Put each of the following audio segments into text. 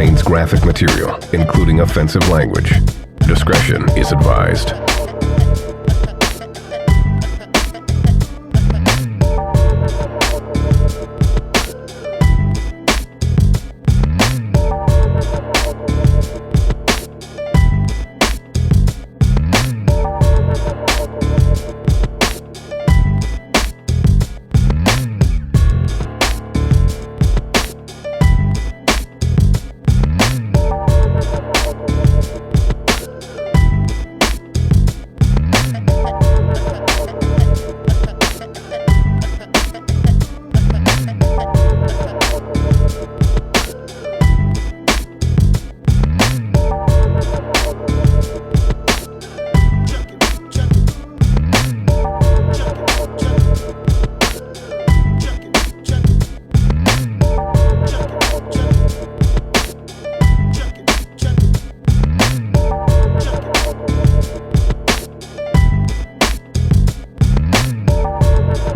contains graphic material, including offensive language. Discretion is advised.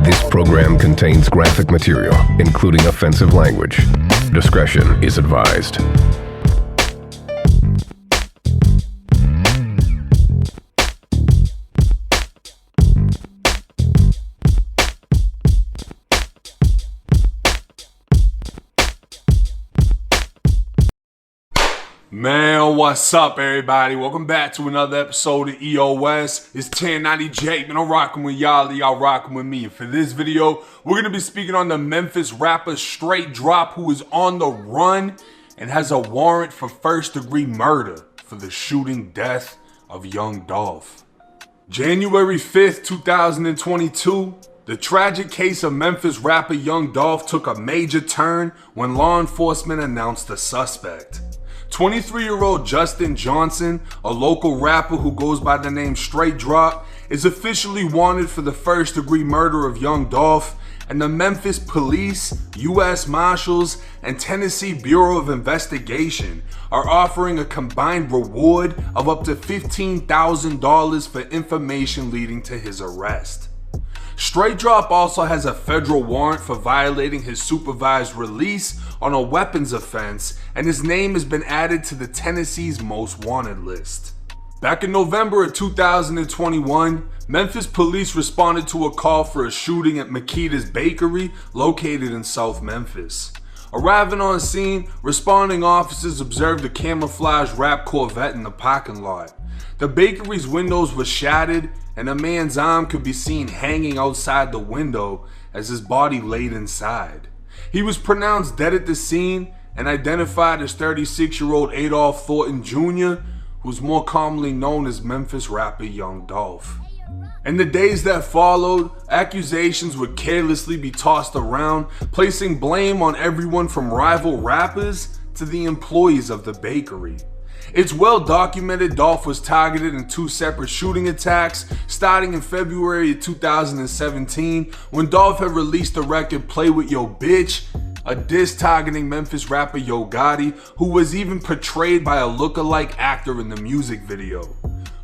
This program contains graphic material, including offensive language. Discretion is advised. Man, what's up, everybody? Welcome back to another episode of EOS. It's 1090 Jake, man. I'm rocking with y'all rocking with me. And for this video, we're going to be speaking on the Memphis rapper Straight Drop, who is on the run and has a warrant for first-degree murder for the shooting death of Young Dolph. January 5th, 2022, the tragic case of Memphis rapper Young Dolph took a major turn when law enforcement announced the suspect. 23-year-old Justin Johnson, a local rapper who goes by the name Straight Drop, is officially wanted for the first-degree murder of Young Dolph, and the Memphis Police, U.S. Marshals, and Tennessee Bureau of Investigation are offering a combined reward of up to $15,000 for information leading to his arrest. Straight Drop also has a federal warrant for violating his supervised release on a weapons offense, and his name has been added to the Tennessee's most wanted list. Back in November of 2021, Memphis police responded to a call for a shooting at Makita's Bakery located in South Memphis. Arriving on scene, responding officers observed a camouflage wrapped Corvette in the parking lot. The bakery's windows were shattered, and a man's arm could be seen hanging outside the window as his body laid inside. He was pronounced dead at the scene and identified as 36-year-old Adolph Thornton Jr., who's more commonly known as Memphis rapper Young Dolph. In the days that followed, accusations would carelessly be tossed around, placing blame on everyone from rival rappers to the employees of the bakery. It's well documented Dolph was targeted in two separate shooting attacks, starting in February of 2017 when Dolph had released the record Play With Yo Bitch, a diss targeting Memphis rapper Yo Gotti, who was even portrayed by a lookalike actor in the music video.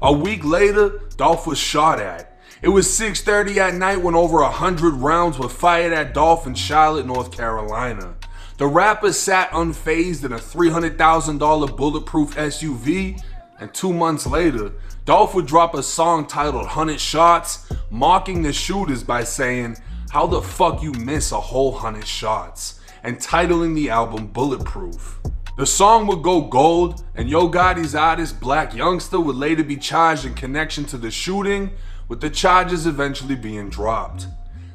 A week later, Dolph was shot at. It was 6:30 at night when over 100 rounds were fired at Dolph in Charlotte, North Carolina. The rapper sat unfazed in a $300,000 bulletproof SUV, and 2 months later, Dolph would drop a song titled 100 Shots, mocking the shooters by saying, "How the fuck you miss a whole 100 shots?" and titling the album Bulletproof. The song would go gold, and Yo Gotti's artist Black Youngster would later be charged in connection to the shooting, with the charges eventually being dropped.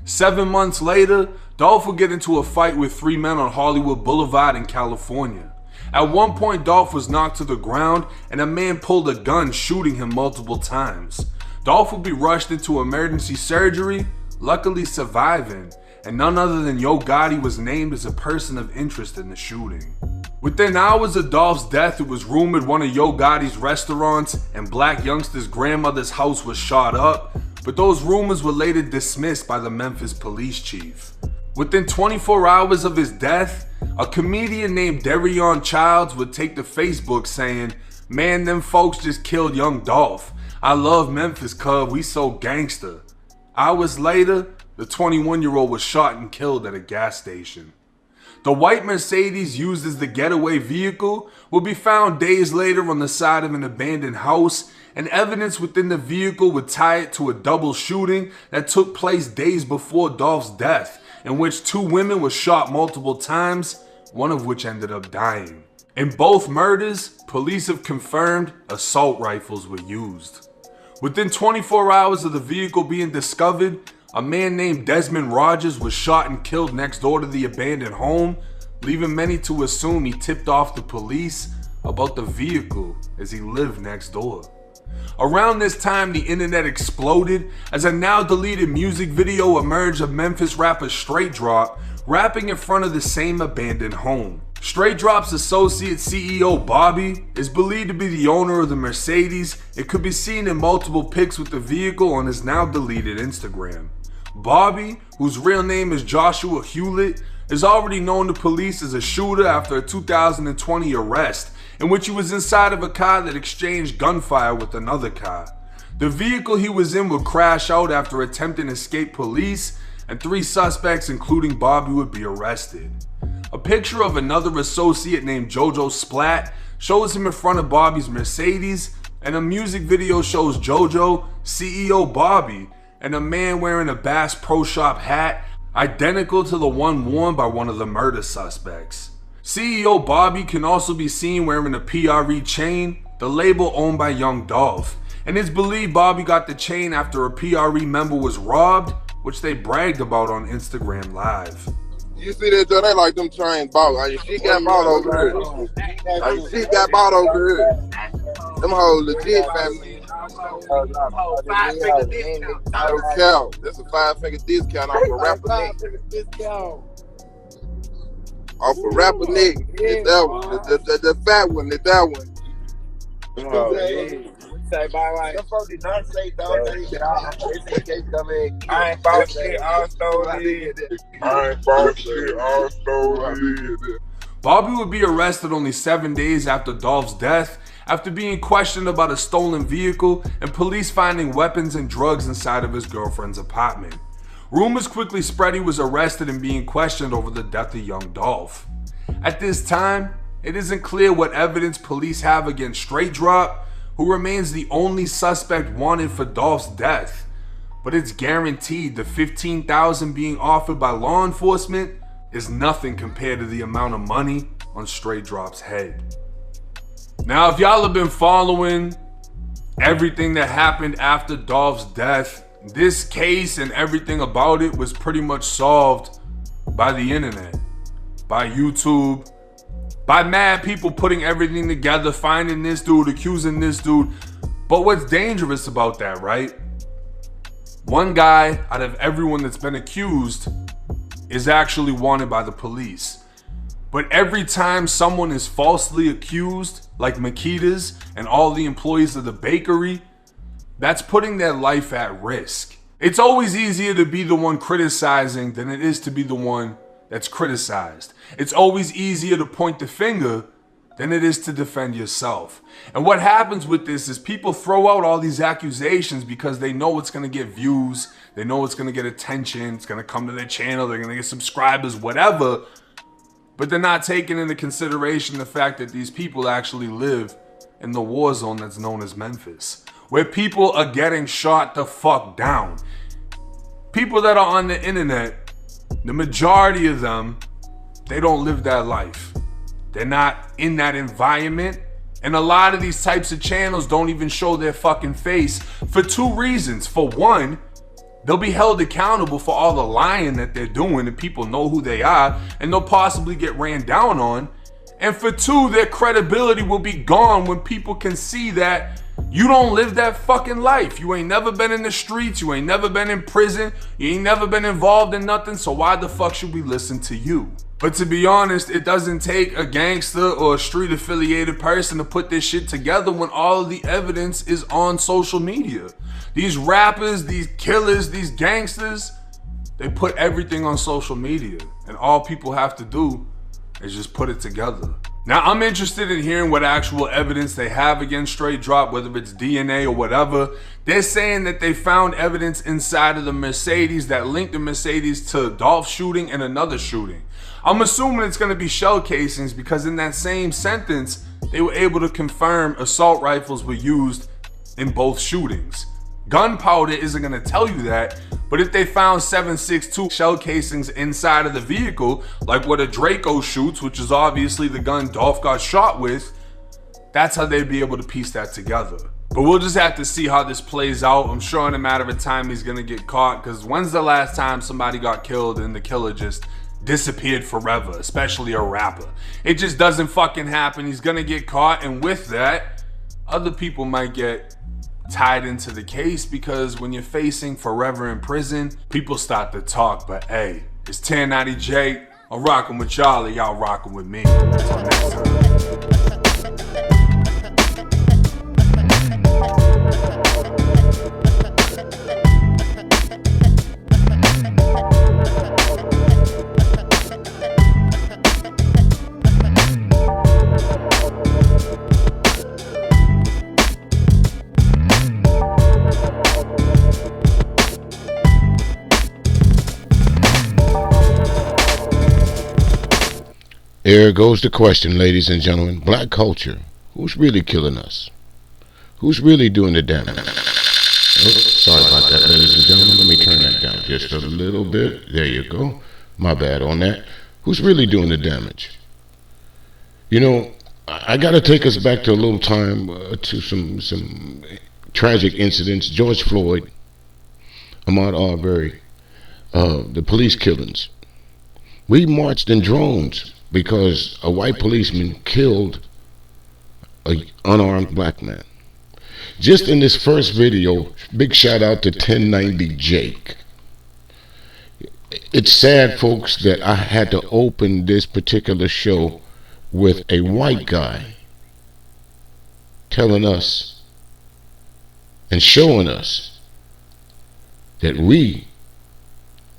7 months later, Dolph would get into a fight with 3 men on Hollywood Boulevard in California. At one point, Dolph was knocked to the ground and a man pulled a gun, shooting him multiple times. Dolph would be rushed into emergency surgery, luckily surviving, and none other than Yo Gotti was named as a person of interest in the shooting. Within hours of Dolph's death, it was rumored one of Yo Gotti's restaurants and Black Youngster's grandmother's house was shot up, but those rumors were later dismissed by the Memphis police chief. Within 24 hours of his death, a comedian named Darion Childs would take to Facebook saying, "Man, them folks just killed Young Dolph. I love Memphis, cuz we so gangster." Hours later, the 21-year-old was shot and killed at a gas station. The white Mercedes used as the getaway vehicle will be found days later on the side of an abandoned house, and evidence within the vehicle would tie it to a double shooting that took place days before Dolph's death, in which 2 women were shot multiple times, one of which ended up dying. In both murders, police have confirmed assault rifles were used. Within 24 hours of the vehicle being discovered, a man named Desmond Rogers was shot and killed next door to the abandoned home, leaving many to assume he tipped off the police about the vehicle as he lived next door. Around this time, the internet exploded as a now deleted music video emerged of Memphis rapper Straight Drop rapping in front of the same abandoned home. Straight Drop's associate CEO Bobby is believed to be the owner of the Mercedes. It could be seen in multiple pics with the vehicle on his now deleted Instagram. Bobby, whose real name is Joshua Hewlett, is already known to police as a shooter after a 2020 arrest in which he was inside of a car that exchanged gunfire with another car. The vehicle he was in would crash out after attempting to escape police, and 3 suspects, including Bobby, would be arrested. A picture of another associate named Jojo Splat shows him in front of Bobby's Mercedes, and a music video shows Jojo, CEO Bobby, and a man wearing a Bass Pro Shop hat identical to the one worn by one of the murder suspects. CEO Bobby can also be seen wearing a PRE chain, the label owned by Young Dolph, and it's believed Bobby got the chain after a PRE member was robbed, which they bragged about on Instagram Live. You see that, Joe? They like them trains bought. Like, shit got bought over here. Like, shit got bought over here. Them hoes legit, family. No cow. That's a 5-figure discount off a rapper nigga. Off a rapper nigga. It's that one. The fat one. It's that one. Oh, yeah. Say bye bye. Them folks did not say don't say that. I ain't bought shit, all stolen. I ain't bought shit, all stolen. Bobby would be arrested only 7 days after Dolph's death, after being questioned about a stolen vehicle and police finding weapons and drugs inside of his girlfriend's apartment. Rumors quickly spread he was arrested and being questioned over the death of young Dolph. At this time, it isn't clear what evidence police have against Straight Drop, who remains the only suspect wanted for Dolph's death, but it's guaranteed the $15,000 being offered by law enforcement is nothing compared to the amount of money on Straight Drop's head. Now, if y'all have been following everything that happened after Dolph's death, this case and everything about it was pretty much solved by the internet, by YouTube, by mad people putting everything together, finding this dude, accusing this dude. But what's dangerous about that, right? One guy out of everyone that's been accused is actually wanted by the police. But every time someone is falsely accused, like Makita's and all the employees of the bakery, that's putting their life at risk. It's always easier to be the one criticizing than it is to be the one that's criticized. It's always easier to point the finger than it is to defend yourself. And what happens with this is people throw out all these accusations because they know it's going to get views, they know it's going to get attention, it's going to come to their channel, they're going to get subscribers, whatever. But they're not taking into consideration the fact that these people actually live in the war zone that's known as Memphis, where people are getting shot the fuck down. People that are on the internet, the majority of them, they don't live that life. They're not in that environment. And a lot of these types of channels don't even show their fucking face for 2 reasons. For one, they'll be held accountable for all the lying that they're doing and people know who they are and they'll possibly get ran down on. And for 2, their credibility will be gone when people can see that you don't live that fucking life. You ain't never been in the streets. You ain't never been in prison. You ain't never been involved in nothing. So why the fuck should we listen to you? But to be honest, it doesn't take a gangster or a street affiliated person to put this shit together when all of the evidence is on social media. These rappers, these killers, these gangsters, they put everything on social media. And all people have to do is just put it together. Now, I'm interested in hearing what actual evidence they have against Straight Drop, whether it's DNA or whatever. They're saying that they found evidence inside of the Mercedes that linked the Mercedes to Dolph's shooting and another shooting. I'm assuming it's going to be shell casings because in that same sentence, they were able to confirm assault rifles were used in both shootings. Gunpowder isn't going to tell you that, but if they found 7.62 shell casings inside of the vehicle, like what a Draco shoots, which is obviously the gun Dolph got shot with, that's how they'd be able to piece that together. But we'll just have to see how this plays out. I'm sure in a matter of time he's going to get caught, because when's the last time somebody got killed and the killer just disappeared forever, especially a rapper? It just doesn't fucking happen. He's going to get caught, and with that, other people might get tied into the case, because when you're facing forever in prison, people start to talk. But hey, it's 1090 Jake. I'm rocking with y'all, and y'all rocking with me. Until next time. Here goes the question, ladies and gentlemen. Black culture. Who's really killing us? Who's really doing the damage? Oh, sorry about that, ladies and gentlemen. Let me turn that down just a little bit. There you go. My bad on that. Who's really doing the damage? You know, I got to take us back to a little time to some tragic incidents. George Floyd, Ahmaud Arbery, the police killings. We marched in drones because a white policeman killed an unarmed black man. Just in this first video, big shout out to 1090 Jake. It's sad, folks, that I had to open this particular show with a white guy telling us and showing us that we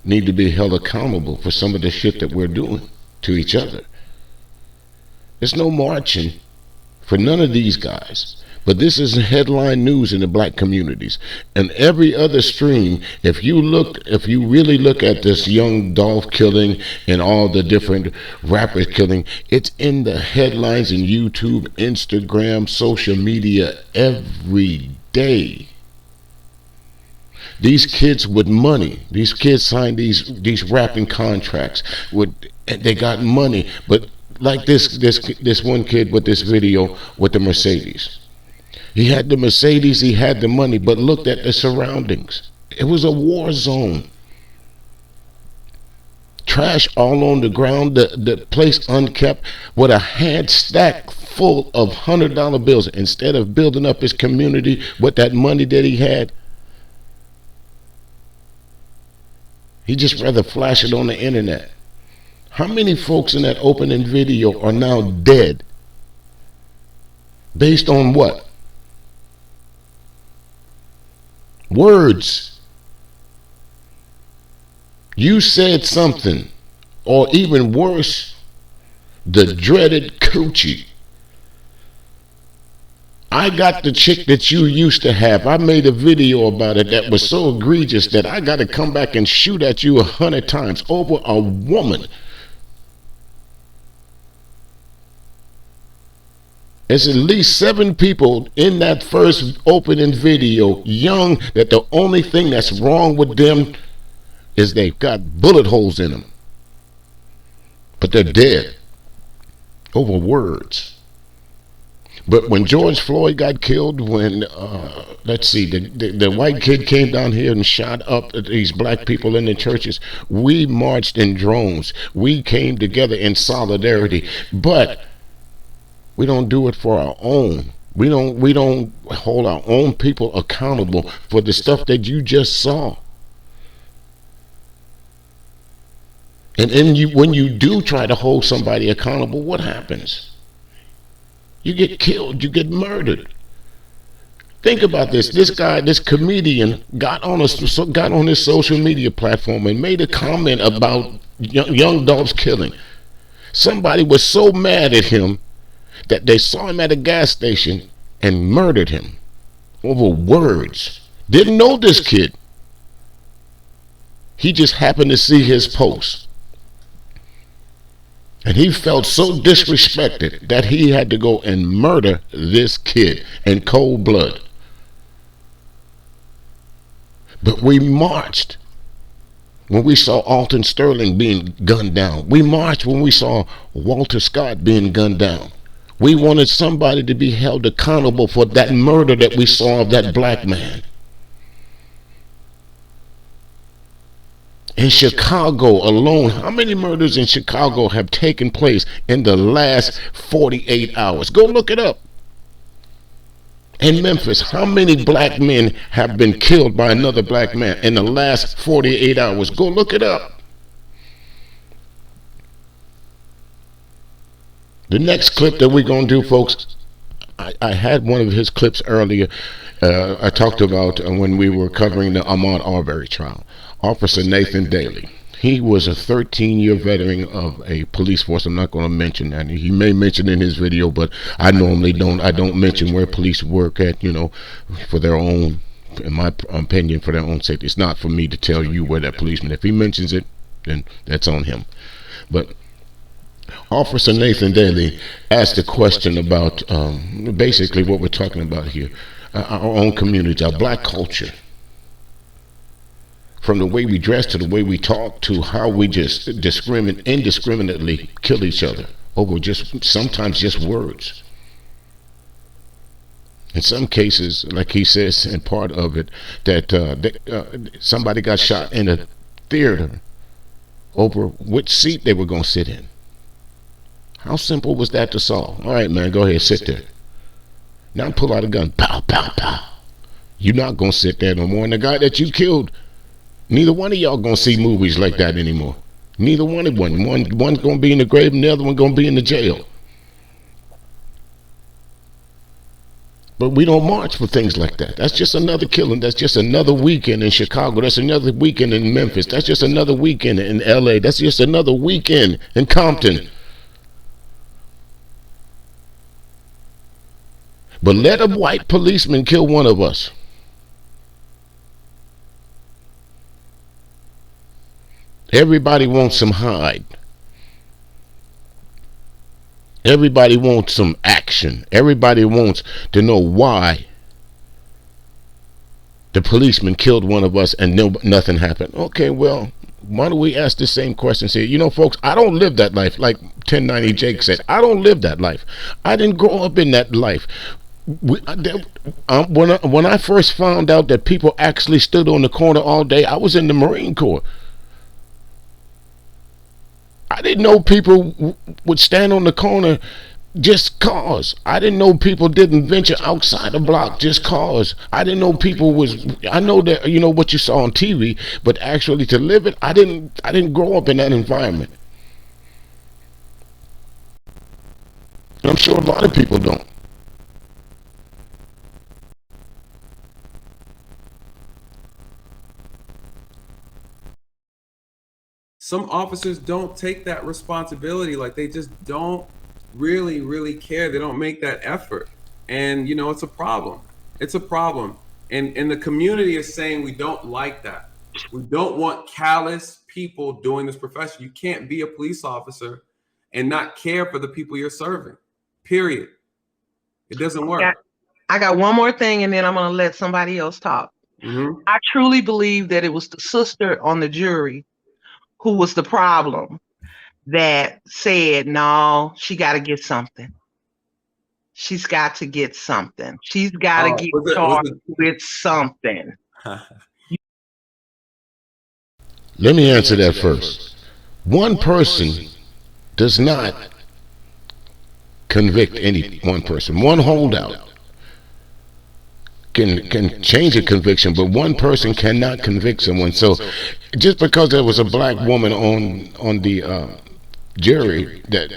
need to be held accountable for some of the shit that we're doing to each other. There's no marching for none of these guys, but this is headline news in the black communities. And every other stream, if you really look at this young Dolph killing and all the different rappers killing, it's in the headlines in YouTube, Instagram, social media every day. These kids with money, these kids signed these rapping contracts they got money, but like this one kid with this video with the Mercedes. He had the Mercedes, he had the money, but looked at the surroundings. It was a war zone. Trash all on the ground, the place unkept, with a hand stack full of $100 bills. Instead of building up his community with that money that he had, he just rather flash it on the internet. How many folks in that opening video are now dead? Based on what? Words. You said something, or even worse, the dreaded coochie. I got the chick that you used to have. I made a video about it that was so egregious that I got to come back and shoot at you 100 times over a woman. There's at least 7 people in that first opening video, young, that the only thing that's wrong with them is they've got bullet holes in them. But they're dead over words. But when George Floyd got killed, when, let's see, the white kid came down here and shot up these black people in the churches, we marched in drones. We came together in solidarity. But we don't do it for our own. We don't hold our own people accountable for the stuff that you just saw. And when you do try to hold somebody accountable, what happens? You get killed, you get murdered. Think about this. This guy, this comedian, got on his social media platform and made a comment about young Dolph's killing. Somebody was so mad at him that they saw him at a gas station and murdered him over words. Didn't know this kid. He just happened to see his post. And he felt so disrespected that he had to go and murder this kid in cold blood. But we marched when we saw Alton Sterling being gunned down. We marched when we saw Walter Scott being gunned down. We wanted somebody to be held accountable for that murder that we saw of that black man. In Chicago alone, how many murders in Chicago have taken place in the last 48 hours? Go look it up. In Memphis, how many black men have been killed by another black man in the last 48 hours? Go look it up. The next clip that we're going to do, folks, I had one of his clips earlier. I talked about when we were covering the Ahmaud Arbery trial. Officer Nathan Daly. He was a 13-year veteran of a police force. I'm not going to mention that. He may mention in his video, but I normally don't. I don't mention where police work at, you know, for their own, in my opinion, for their own safety. It's not for me to tell you where that policeman. If he mentions it, then that's on him. But Officer Nathan Daly asked a question about basically what we're talking about here, our own community, our black culture. From the way we dress to the way we talk to how we just indiscriminately kill each other over just sometimes just words. In some cases, like he says in part of it, that somebody got shot in a theater over which seat they were going to sit in. How simple was that to solve? All right, man, go ahead, sit there. Now pull out a gun, pow, pow, pow. You're not going to sit there no more. And the guy that you killed, neither one of y'all gonna see movies like that anymore. Neither one of one. One's gonna be in the grave and the other one gonna be in the jail. But we don't march for things like that. That's just another killing. That's just another weekend in Chicago. That's another weekend in Memphis. That's just another weekend in LA. That's just another weekend in Compton. But let a white policeman kill one of us. Everybody wants some hide. Everybody wants some action. Everybody wants to know why the policeman killed one of us and nothing happened. Okay, well, why don't we ask the same question? Say, you know, folks, I don't live that life. Like 1090 Jake said, I don't live that life. I didn't grow up in that life. When I first found out that people actually stood on the corner all day, I was in the Marine Corps. I didn't know people would stand on the corner just cause. I didn't know people didn't venture outside the block just cause. I didn't know people was. I know that, you know, what you saw on TV, but actually to live it, I didn't grow up in that environment. And I'm sure a lot of people don't. Some officers don't take that responsibility. Like, they just don't really care. They don't make that effort. And, you know, it's a problem. It's a problem. And the community is saying we don't like that. We don't want callous people doing this profession. You can't be a police officer and not care for the people you're serving. Period. It doesn't work. I got one more thing, and then I'm going to let somebody else talk. Mm-hmm. I truly believe that it was the sister on the jury who was the problem, that said, no, she got to get something. She's got to get something. She's got to get charged with something. Let me answer that first. One person does not convict any one person. One holdout can change a conviction, but one person cannot convict someone. So just because there was a black woman on the jury, that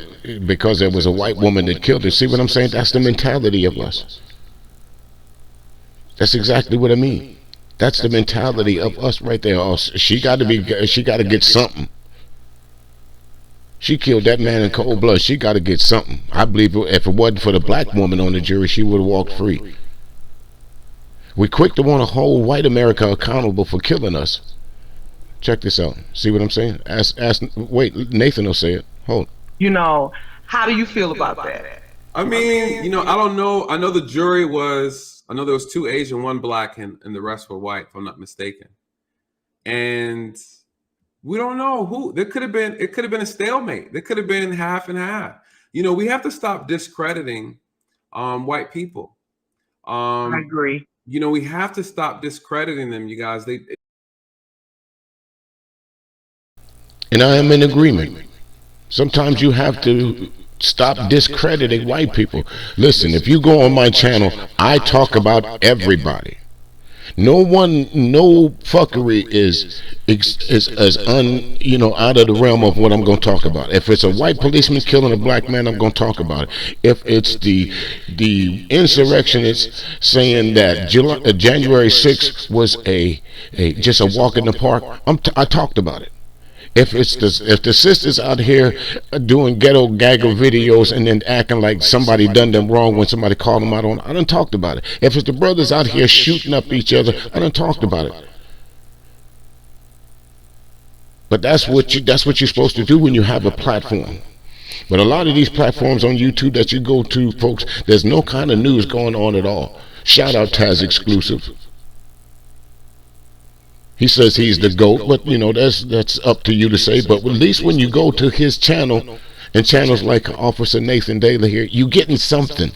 because there was a white woman that killed her, see what I'm saying? That's the mentality of us. That's exactly what I mean. That's the mentality of us right there. Oh, she got to get something. She killed that man in cold blood. She got to get something. I believe if it wasn't for the black woman on the jury, she would have walked free. We're quick to want to hold white America accountable for killing us. Check this out. See what I'm saying? Wait, Nathan will say it. Hold. You know, how do you feel about that? I mean, you know, I don't know. I know the jury was, I know there was 2 Asian, 1 black, and the rest were white, if I'm not mistaken. And we don't know who. It could have been a stalemate. There could have been half and half. You know, we have to stop discrediting white people. I agree. You know, we have to stop discrediting them, you guys. And I am in agreement. Sometimes you have to stop discrediting white people. Listen, if you go on my channel, I talk about everybody. No fuckery is out of the realm of what I'm going to talk about. If it's a white policeman killing a black man, I'm going to talk about it. If it's the insurrectionists saying that January 6th was just a walk in the park, I talked about it. If the sisters out here doing ghetto gagger videos and then acting like somebody done them wrong when somebody called them out on, I done talked about it. If it's the brothers out here shooting up each other, I done talked about it. But that's what you're supposed to do when you have a platform. But a lot of these platforms on YouTube that you go to, folks, there's no kind of news going on at all. Shout out Taz Exclusive. He says he's the GOAT, but you know, that's up to you to say. But at least when you go to his channel and channels like Officer Nathan Daly here, you getting something.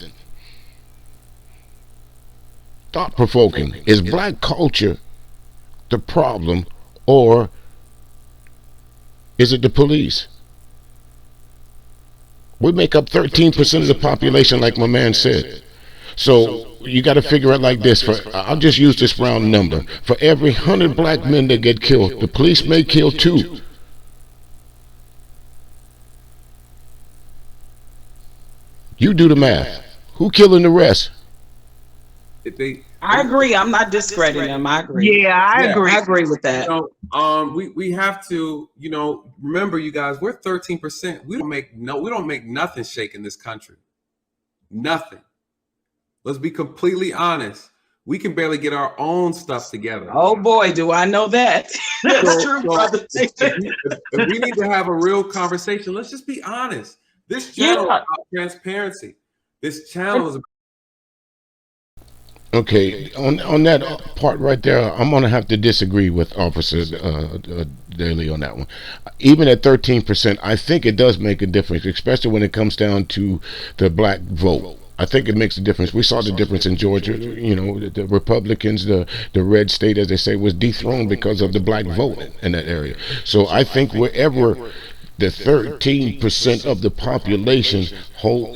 Thought-provoking. Is black culture the problem, or is it the police? We make up 13% of the population, like my man said. So you got to figure out like this. I'll just use this round number. For every 100 black men that get killed, the police may kill 2. You do the math. Who killing the rest? I agree. I'm not discrediting them. I agree. Yeah, I agree. I agree with that. You know, we have to, you know, remember, you guys, we're 13%. We don't make nothing shake in this country. Nothing. Let's be completely honest. We can barely get our own stuff together. Oh boy, do I know that. That's true, brother. If we need to have a real conversation, let's just be honest. This channel is about transparency. This channel is about. Okay, on that part right there, I'm gonna have to disagree with Officer Daly on that one. Even at 13%, I think it does make a difference, especially when it comes down to the black vote. I think it makes a difference. We saw the difference in Georgia. You know, the Republicans, the red state, as they say, was dethroned because of the black vote in that area. So I think wherever the 13% of the population how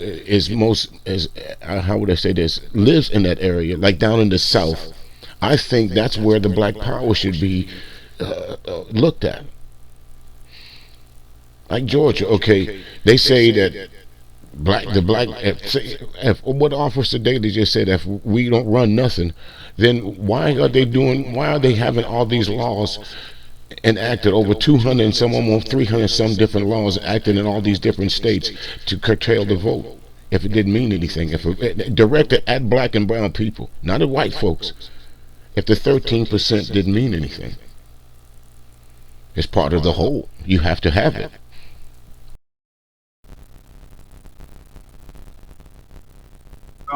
would I say this, lives in that area, like down in the South, I think that's where the black power should be looked at. Like Georgia, okay, they say that if what Officer Daly just said, if we don't run nothing, then why are they having all these laws enacted, over 200 and some, almost 300 some different laws acted in all these different states to curtail the vote, if it didn't mean anything, if it directed at black and brown people, not at white folks, if the 13% didn't mean anything? It's part of the whole. You have to have it.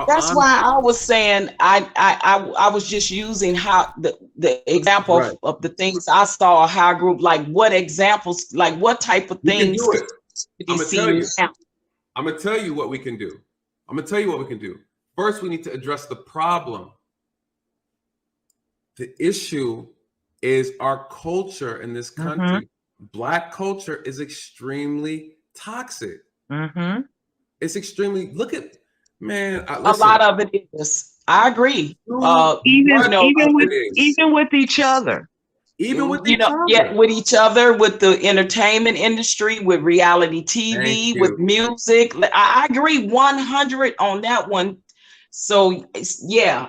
That's why I was saying I was just using how the example of the things I saw, how I group, like what examples, like what type of things. I'm gonna tell you what we can do. First, we need to address the problem. The issue is our culture in this country. Black culture is extremely toxic. It's extremely, look at, man, a lot of it is. I agree. Even with each other. With each other, with the entertainment industry, with reality TV, with music. I agree 100 on that one. So yeah,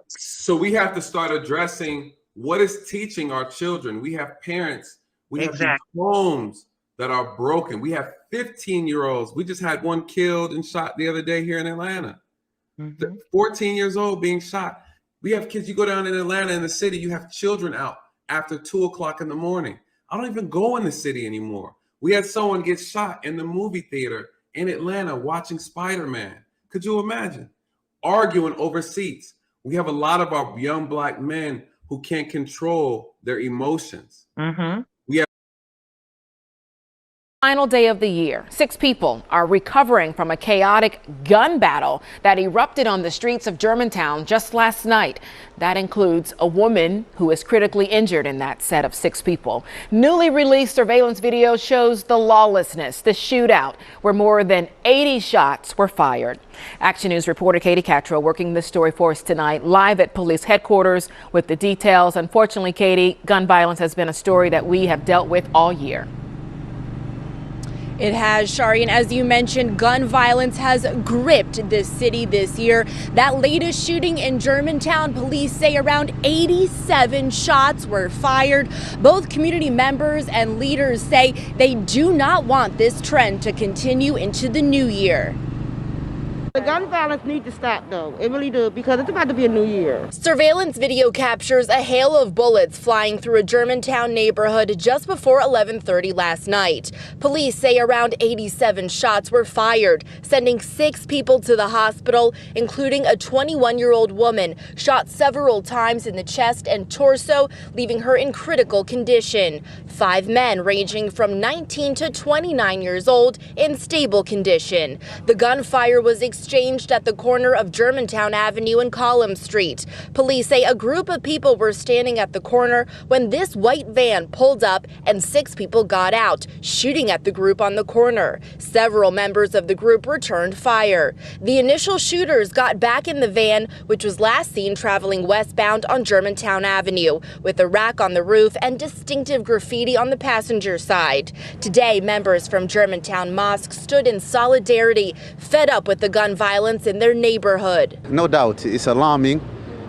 so we have to start addressing what is teaching our children. We have parents, we have homes that are broken. We have 15-year-olds. We just had one killed and shot the other day here in Atlanta. 14 years old being shot. We have kids, you go down in Atlanta in the city, you have children out after 2 o'clock in the morning. I don't even go in the city anymore. We had someone get shot in the movie theater in Atlanta watching Spider-Man. Could you imagine? Arguing over seats. We have a lot of our young Black men who can't control their emotions. We have Final day of the year. 6 people are recovering from a chaotic gun battle that erupted on the streets of Germantown just last night. That includes a woman who is critically injured in that set of 6 people. Newly released surveillance video shows the lawlessness, the shootout, where more than 80 shots were fired. Action News reporter Katie Cattrall working this story for us tonight, live at police headquarters with the details. Unfortunately, Katie, gun violence has been a story that we have dealt with all year. It has, Shari, and as you mentioned, gun violence has gripped this city this year. That latest shooting in Germantown, police say around 87 shots were fired. Both community members and leaders say they do not want this trend to continue into the new year. The gun violence needs to stop, though. It really does, because it's about to be a new year. Surveillance video captures a hail of bullets flying through a Germantown neighborhood just before 11:30 last night. Police say around 87 shots were fired, sending 6 people to the hospital, including a 21-year-old woman shot several times in the chest and torso, leaving her in critical condition. 5 men ranging from 19 to 29 years old in stable condition. The gunfire was exchanged at the corner of Germantown Avenue and Collins Street. Police say a group of people were standing at the corner when this white van pulled up and 6 people got out, shooting at the group on the corner. Several members of the group returned fire. The initial shooters got back in the van, which was last seen traveling westbound on Germantown Avenue, with a rack on the roof and distinctive graffiti on the passenger side. Today, members from Germantown Mosque stood in solidarity, fed up with the gun violence in their neighborhood. No doubt, it's alarming,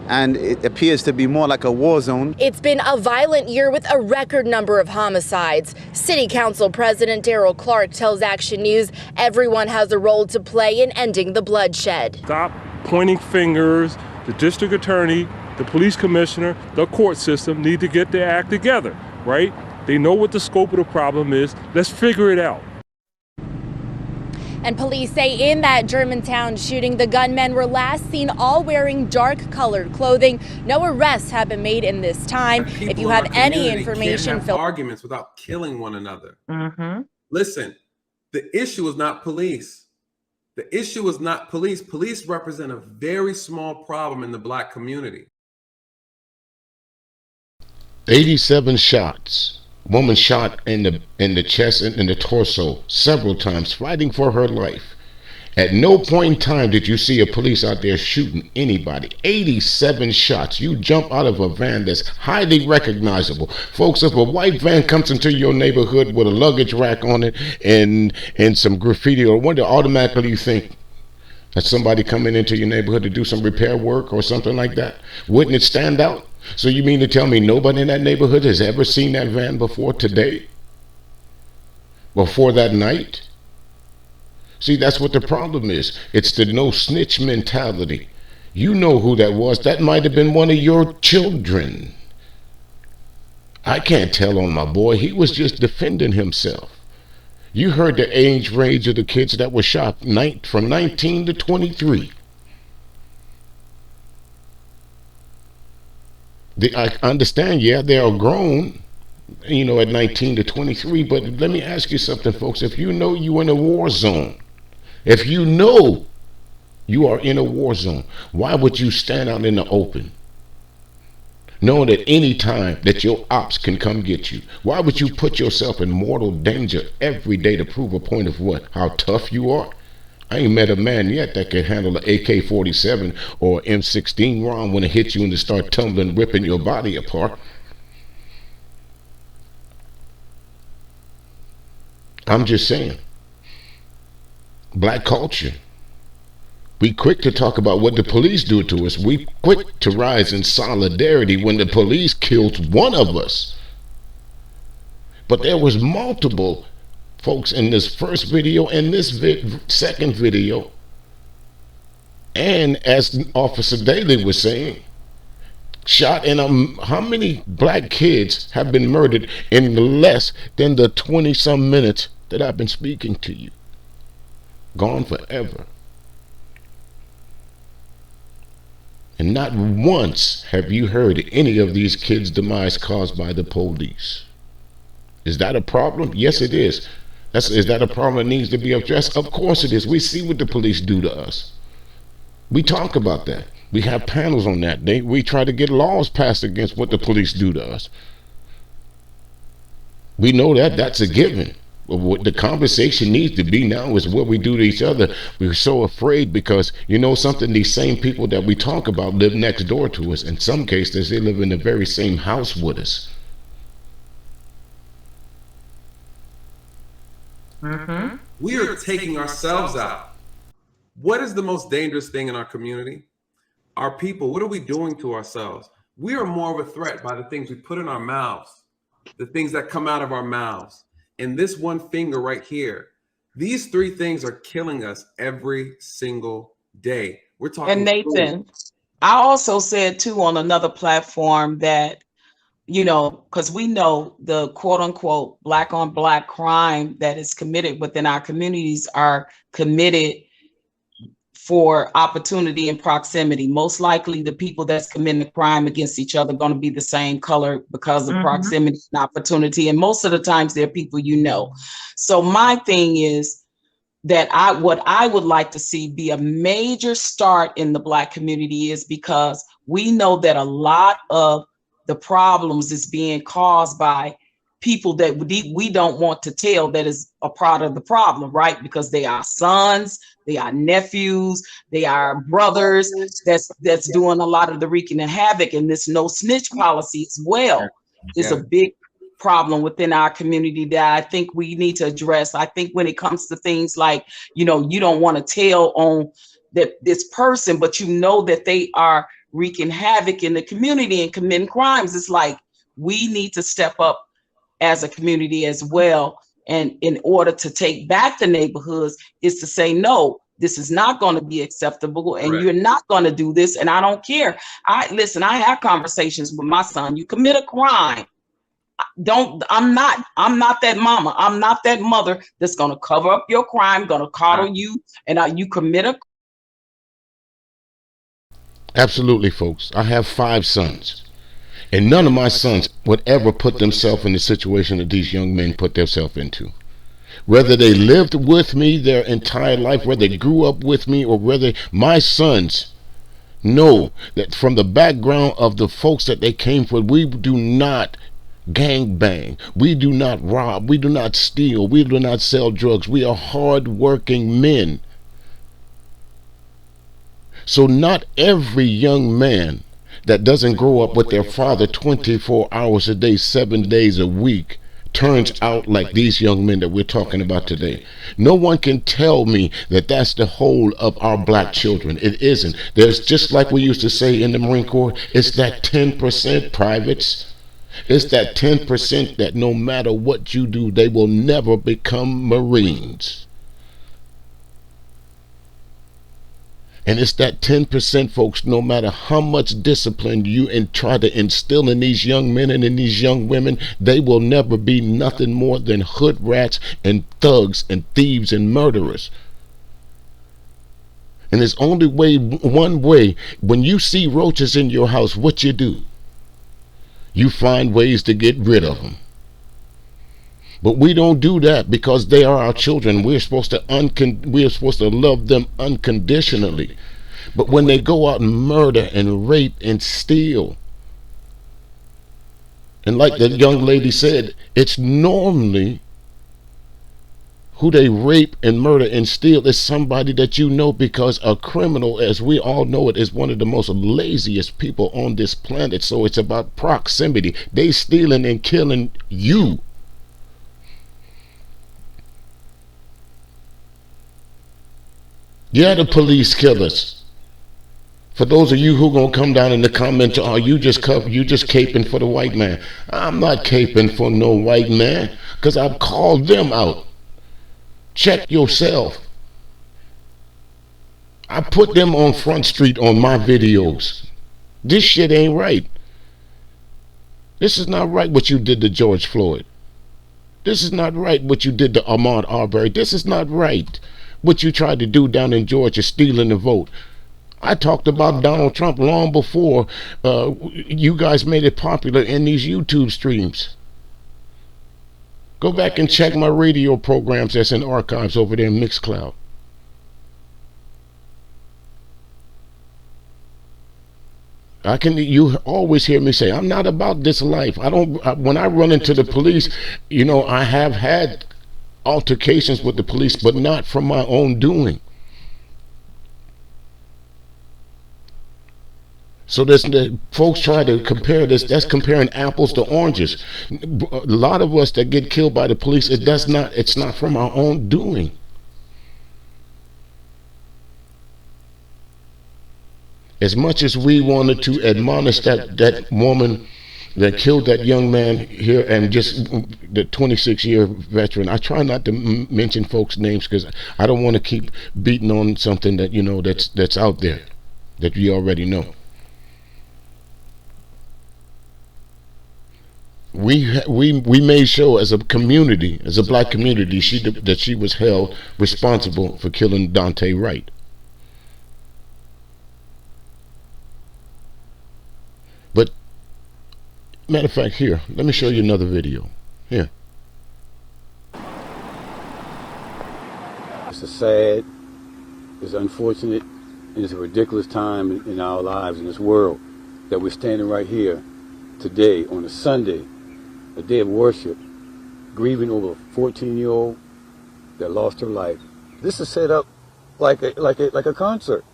and it appears to be more like a war zone. It's been a violent year with a record number of homicides. City Council President Darrell Clark tells Action News everyone has a role to play in ending the bloodshed. Stop pointing fingers. The district attorney, the police commissioner, the court system need to get their act together, right? They know what the scope of the problem is. Let's figure it out. And police say in that Germantown shooting, the gunmen were last seen all wearing dark-colored clothing. No arrests have been made in this time. If you have any information, can't have arguments without killing one another. Listen, the issue is not police. The issue is not police. Police represent a very small problem in the Black community. 87 shots. Woman shot in the chest and in the torso several times, fighting for her life. At no point in time did you see a police out there shooting anybody. 87 shots. You jump out of a van that's highly recognizable. Folks, if a white van comes into your neighborhood with a luggage rack on it and some graffiti or wonder, automatically you think that's somebody coming into your neighborhood to do some repair work or something like that. Wouldn't it stand out? So you mean to tell me nobody in that neighborhood has ever seen that van before today? Before that night? See, that's what the problem is. It's the no snitch mentality. You know who that was. That might have been one of your children. I can't tell on my boy. He was just defending himself. You heard the age range of the kids that were shot, from 19 to 23. I understand, yeah, they are grown, you know, at 19 to 23, but let me ask you something, folks. If you know you're in a war zone, if you know you are in a war zone, why would you stand out in the open, knowing at any time that your ops can come get you? Why would you put yourself in mortal danger every day to prove a point of what? How tough you are? I ain't met a man yet that can handle an AK-47 or M16 round when it hits you and it start tumbling, ripping your body apart. I'm just saying. Black culture. We quick to talk about what the police do to us. We quick to rise in solidarity when the police killed one of us. But there was multiple folks in this first video and this second video. And as Officer Daly was saying, shot in how many black kids have been murdered in less than the 20-some minutes that I've been speaking to you? Gone forever. And not once have you heard any of these kids' demise caused by the police. Is that a problem? Yes, it is. Is that a problem that needs to be addressed? Of course it is. We see what the police do to us. We talk about that. We have panels on that. We try to get laws passed against what the police do to us. We know that that's a given. But what the conversation needs to be now is what we do to each other. We're so afraid because, you know something, these same people that we talk about live next door to us. In some cases, they live in the very same house with us. We are taking ourselves out. What is the most dangerous thing in our community? Our people. What are we doing to ourselves? We are more of a threat by the things we put in our mouths, the things that come out of our mouths. And this one finger right here, these three things are killing us every single day. We're talking. And Nathan, I also said too on another platform that, you know, because we know the quote unquote black on black crime that is committed within our communities are committed for opportunity and proximity. Most likely the people that's committing the crime against each other are going to be the same color because of proximity and opportunity. And most of the times they're people you know. So my thing is that what I would like to see be a major start in the Black community is because we know that a lot of the problems is being caused by people that we don't want to tell that is a part of the problem, right? Because they are sons, they are nephews, they are brothers that's doing a lot of the wreaking and havoc. And this no snitch policy as well is a big problem within our community that I think we need to address. I think when it comes to things like, you know, you don't want to tell on this person, but you know that they are wreaking havoc in the community and committing crimes. It's like we need to step up as a community as well. And in order to take back the neighborhoods is to say, no, this is not going to be acceptable and you're not going to do this. And I don't care. I have conversations with my son. You commit a crime. I'm not that mama. I'm not that mother that's going to cover up your crime, going to coddle you, and you commit a. Absolutely, folks. I have 5 sons. And none of my sons would ever put themselves in the situation that these young men put themselves into. Whether they lived with me their entire life, whether they grew up with me, or whether my sons know that from the background of the folks that they came from, we do not gang bang, we do not rob, we do not steal, we do not sell drugs. We are hard-working men. So not every young man that doesn't grow up with their father 24 hours a day, 7 days a week, turns out like these young men that we're talking about today. No one can tell me that that's the whole of our black children. It isn't. There's, just like we used to say in the Marine Corps, it's that 10% privates. It's that 10% that no matter what you do, they will never become Marines. And it's that 10%, folks, no matter how much discipline you try to instill in these young men and in these young women, they will never be nothing more than hood rats and thugs and thieves and murderers. And there's only one way. When you see roaches in your house, what you do? You find ways to get rid of them. But we don't do that because they are our children. We're supposed to love them unconditionally. But when they go out and murder and rape and steal, and like the young lady said, it's normally who they rape and murder and steal is somebody that you know, because a criminal, as we all know it, is one of the most laziest people on this planet. So it's about proximity. They stealing and killing you. Yeah, the police killers. For those of you who gonna come down in the comments, oh, you just caping for the white man. I'm not caping for no white man, because I've called them out. Check yourself. I put them on Front Street on my videos. This shit ain't right. This is not right what you did to George Floyd. This is not right what you did to Ahmaud Arbery. This is not right what you tried to do down in Georgia, stealing the vote. I talked about Donald Trump long before you guys made it popular in these YouTube streams. Go back and check my radio programs that's in archives over there in Mixcloud. You always hear me say, I'm not about this life. When I run into the police, you know, I have had altercations with the police, but not from my own doing. So the folks try to compare this. That's comparing apples to oranges. A lot of us that get killed by the police, it's not from our own doing. As much as we wanted to admonish that woman that killed that young man here, and just the 26-year veteran, I try not to mention folks' names because I don't want to keep beating on something that, you know, that's out there that you already know. We made sure as a community, as a black community, that she was held responsible for killing Dante Wright. But matter of fact, here, let me show you another video. Here. It's a sad, it's unfortunate, and it's a ridiculous time in our lives in this world that we're standing right here today on a Sunday, a day of worship, grieving over a 14-year-old that lost her life. This is set up like a concert,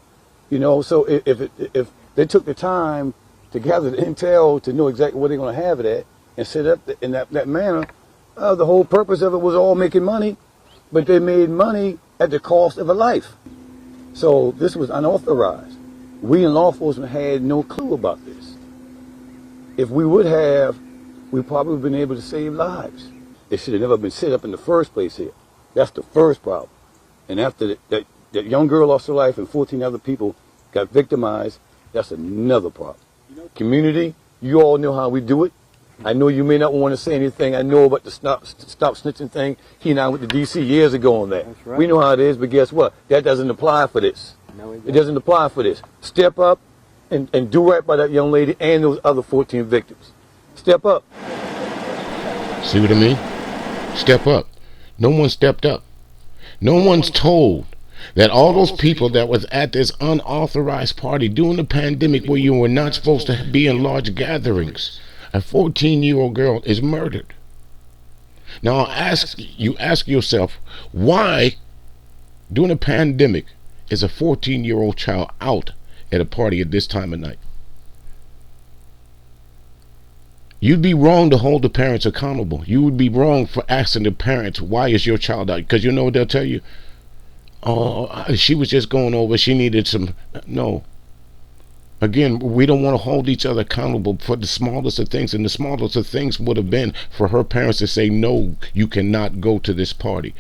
you know. So if they took the time to gather the intel to know exactly where they're going to have it at and set up in that manner, the whole purpose of it was all making money, but they made money at the cost of a life. So this was unauthorized. We in law enforcement had no clue about this. If we would have, we probably would have been able to save lives. It should have never been set up in the first place here. That's the first problem. And after that young girl lost her life and 14 other people got victimized, that's another problem. Community, you all know how we do it. I know you may not want to say anything. I know about the stop snitching thing. He and I went to D.C. years ago on that. That's right. We know how it is, but guess what? That doesn't apply for this. No, it doesn't apply for this. Step up and do right by that young lady and those other 14 victims. Step up. See what I mean? Step up. No one stepped up. No one's told that all those people that was at this unauthorized party during the pandemic where you were not supposed to be in large gatherings, a 14-year-old girl is murdered. Now ask yourself, why during a pandemic is a 14-year-old child out at a party at this time of night? You'd be wrong to hold the parents accountable. You would be wrong for asking the parents, why is your child out? Because you know what they'll tell you? Oh, she was just going over, she needed some. No. Again, we don't want to hold each other accountable for the smallest of things, and the smallest of things would have been for her parents to say, no, you cannot go to this party.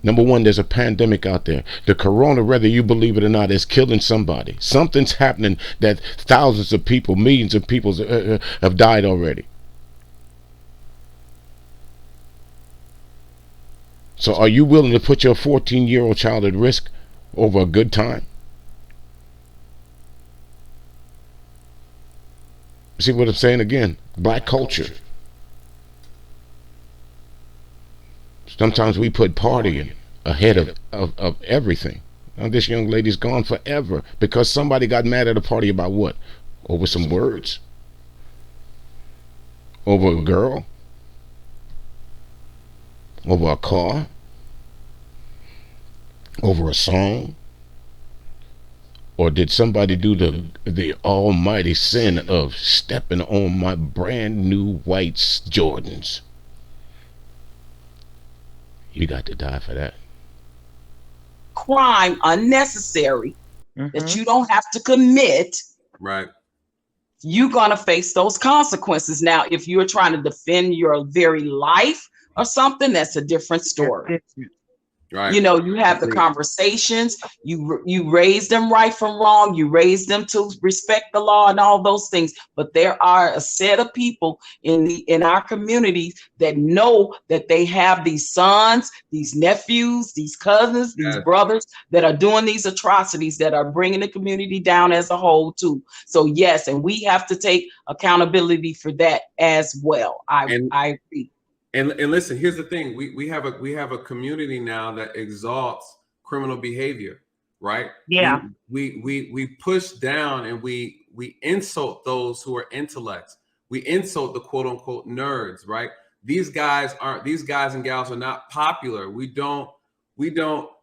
Number one, there's a pandemic out there. The corona, whether you believe it or not, is killing somebody. Something's happening that thousands of people, millions of people have died already. So are you willing to put your 14-year-old child at risk over a good time? See what I'm saying again? Black culture. Sometimes we put partying ahead of everything. Now this young lady's gone forever because somebody got mad at a party about what? Over some words? Over a girl? Over a car? Over a song? Or did somebody do the almighty sin of stepping on my brand new white Jordans? You got to die for that. Crime unnecessary that you don't have to commit. Right. you're going to face those consequences. Now, if you're trying to defend your very life or something, that's a different story. Right. You know, you have the conversations, you raise them right from wrong, you raise them to respect the law and all those things. But there are a set of people in our communities that know that they have these sons, these nephews, these cousins, these brothers that are doing these atrocities, that are bringing the community down as a whole too. So yes, and we have to take accountability for that as well. I agree. And listen, here's the thing: we have a community now that exalts criminal behavior, right? Yeah. We push down and we insult those who are intellects. We insult the quote unquote nerds, right? These guys and gals are not popular. We don't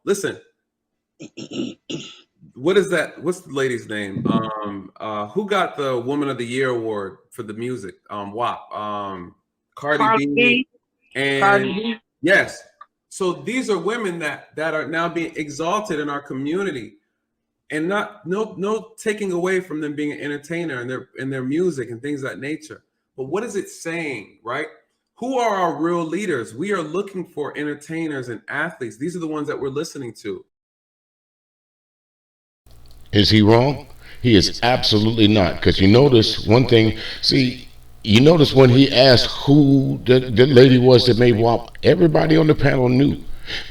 listen. What is that? What's the lady's name? Who got the Woman of the Year award for the music? WAP. Cardi B. And yes, so these are women that are now being exalted in our community, and no taking away from them being an entertainer and their music and things of that nature. But what is it saying, right? Who are our real leaders? We are looking for entertainers and athletes. These are the ones that we're listening to. Is he wrong? He is absolutely not. Because you notice one thing. See, you notice when he asked who the lady was that made WAP, everybody on the panel knew.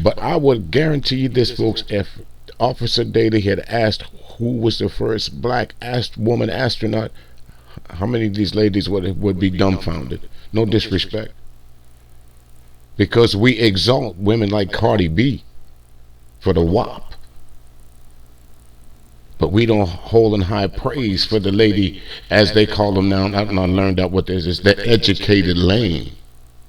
But I would guarantee you this, folks, if Officer Daly had asked who was the first black woman astronaut, how many of these ladies would be dumbfounded? No disrespect. Because we exalt women like Cardi B for the WAP. But we don't hold in high praise for the lady, as they call them now. I learned out what this is, the educated lane,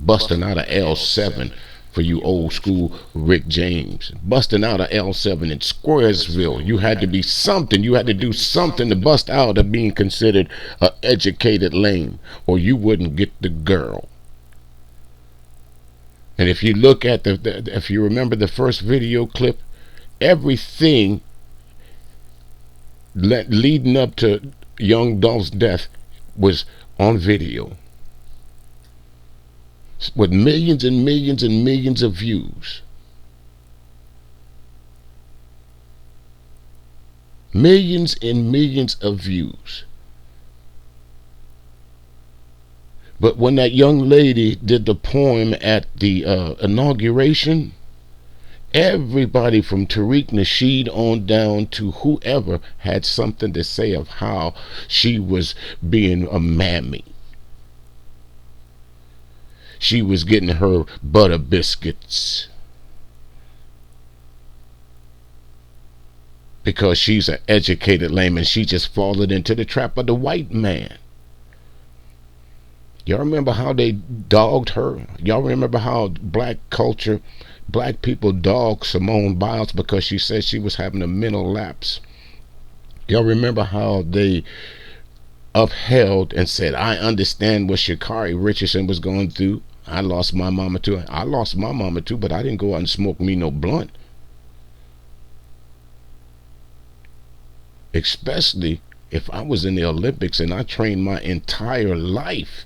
busting out of L7 for you old school Rick James, busting out of L7 in Squaresville. You had to be something. You had to do something to bust out of being considered an educated lane, or you wouldn't get the girl. And if you look at if you remember the first video clip, everything leading up to young Dolph's death was on video with millions and millions and millions of views. Millions and millions of views. But when that young lady did the poem at the inauguration, everybody from Tariq Nasheed on down to whoever had something to say of how she was being a mammy. She was getting her butter biscuits because she's an educated layman. She just fallen into the trap of the white man. Y'all remember how they dogged her? Y'all remember how black people dogged Simone Biles because she said she was having a mental lapse? Y'all remember how they upheld and said, I understand what Sha'Carri Richardson was going through. I lost my mama too. I lost my mama too, but I didn't go out and smoke me no blunt. Especially if I was in the Olympics and I trained my entire life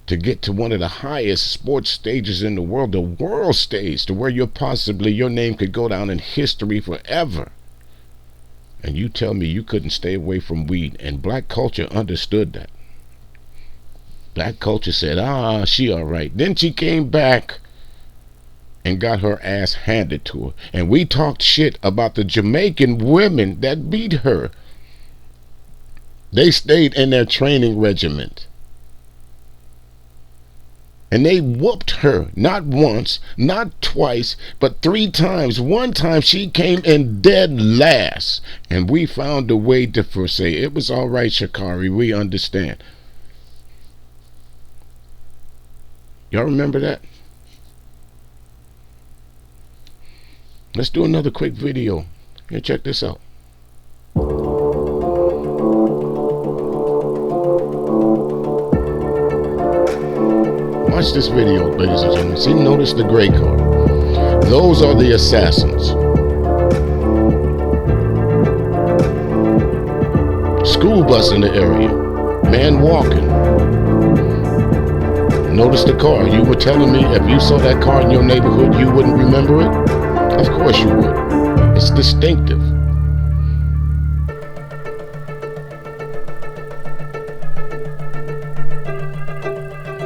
to get to one of the highest sports stages in the world stage, to where your name could go down in history forever. And you tell me you couldn't stay away from weed. And black culture understood that. Black culture said, she all right. Then she came back and got her ass handed to her. And we talked shit about the Jamaican women that beat her. They stayed in their training regiment. And they whooped her, not once, not twice, but 3 times. One time she came in dead last. And we found a way to say, it was all right, Sha'Carri, we understand. Y'all remember that? Let's do another quick video. Here, check this out. Watch this video, ladies and gentlemen. See, notice the gray car. Those are the assassins. school bus in the area. Man walking. Notice the car. You were telling me if you saw that car in your neighborhood, you wouldn't remember it? Of course you would. It's distinctive.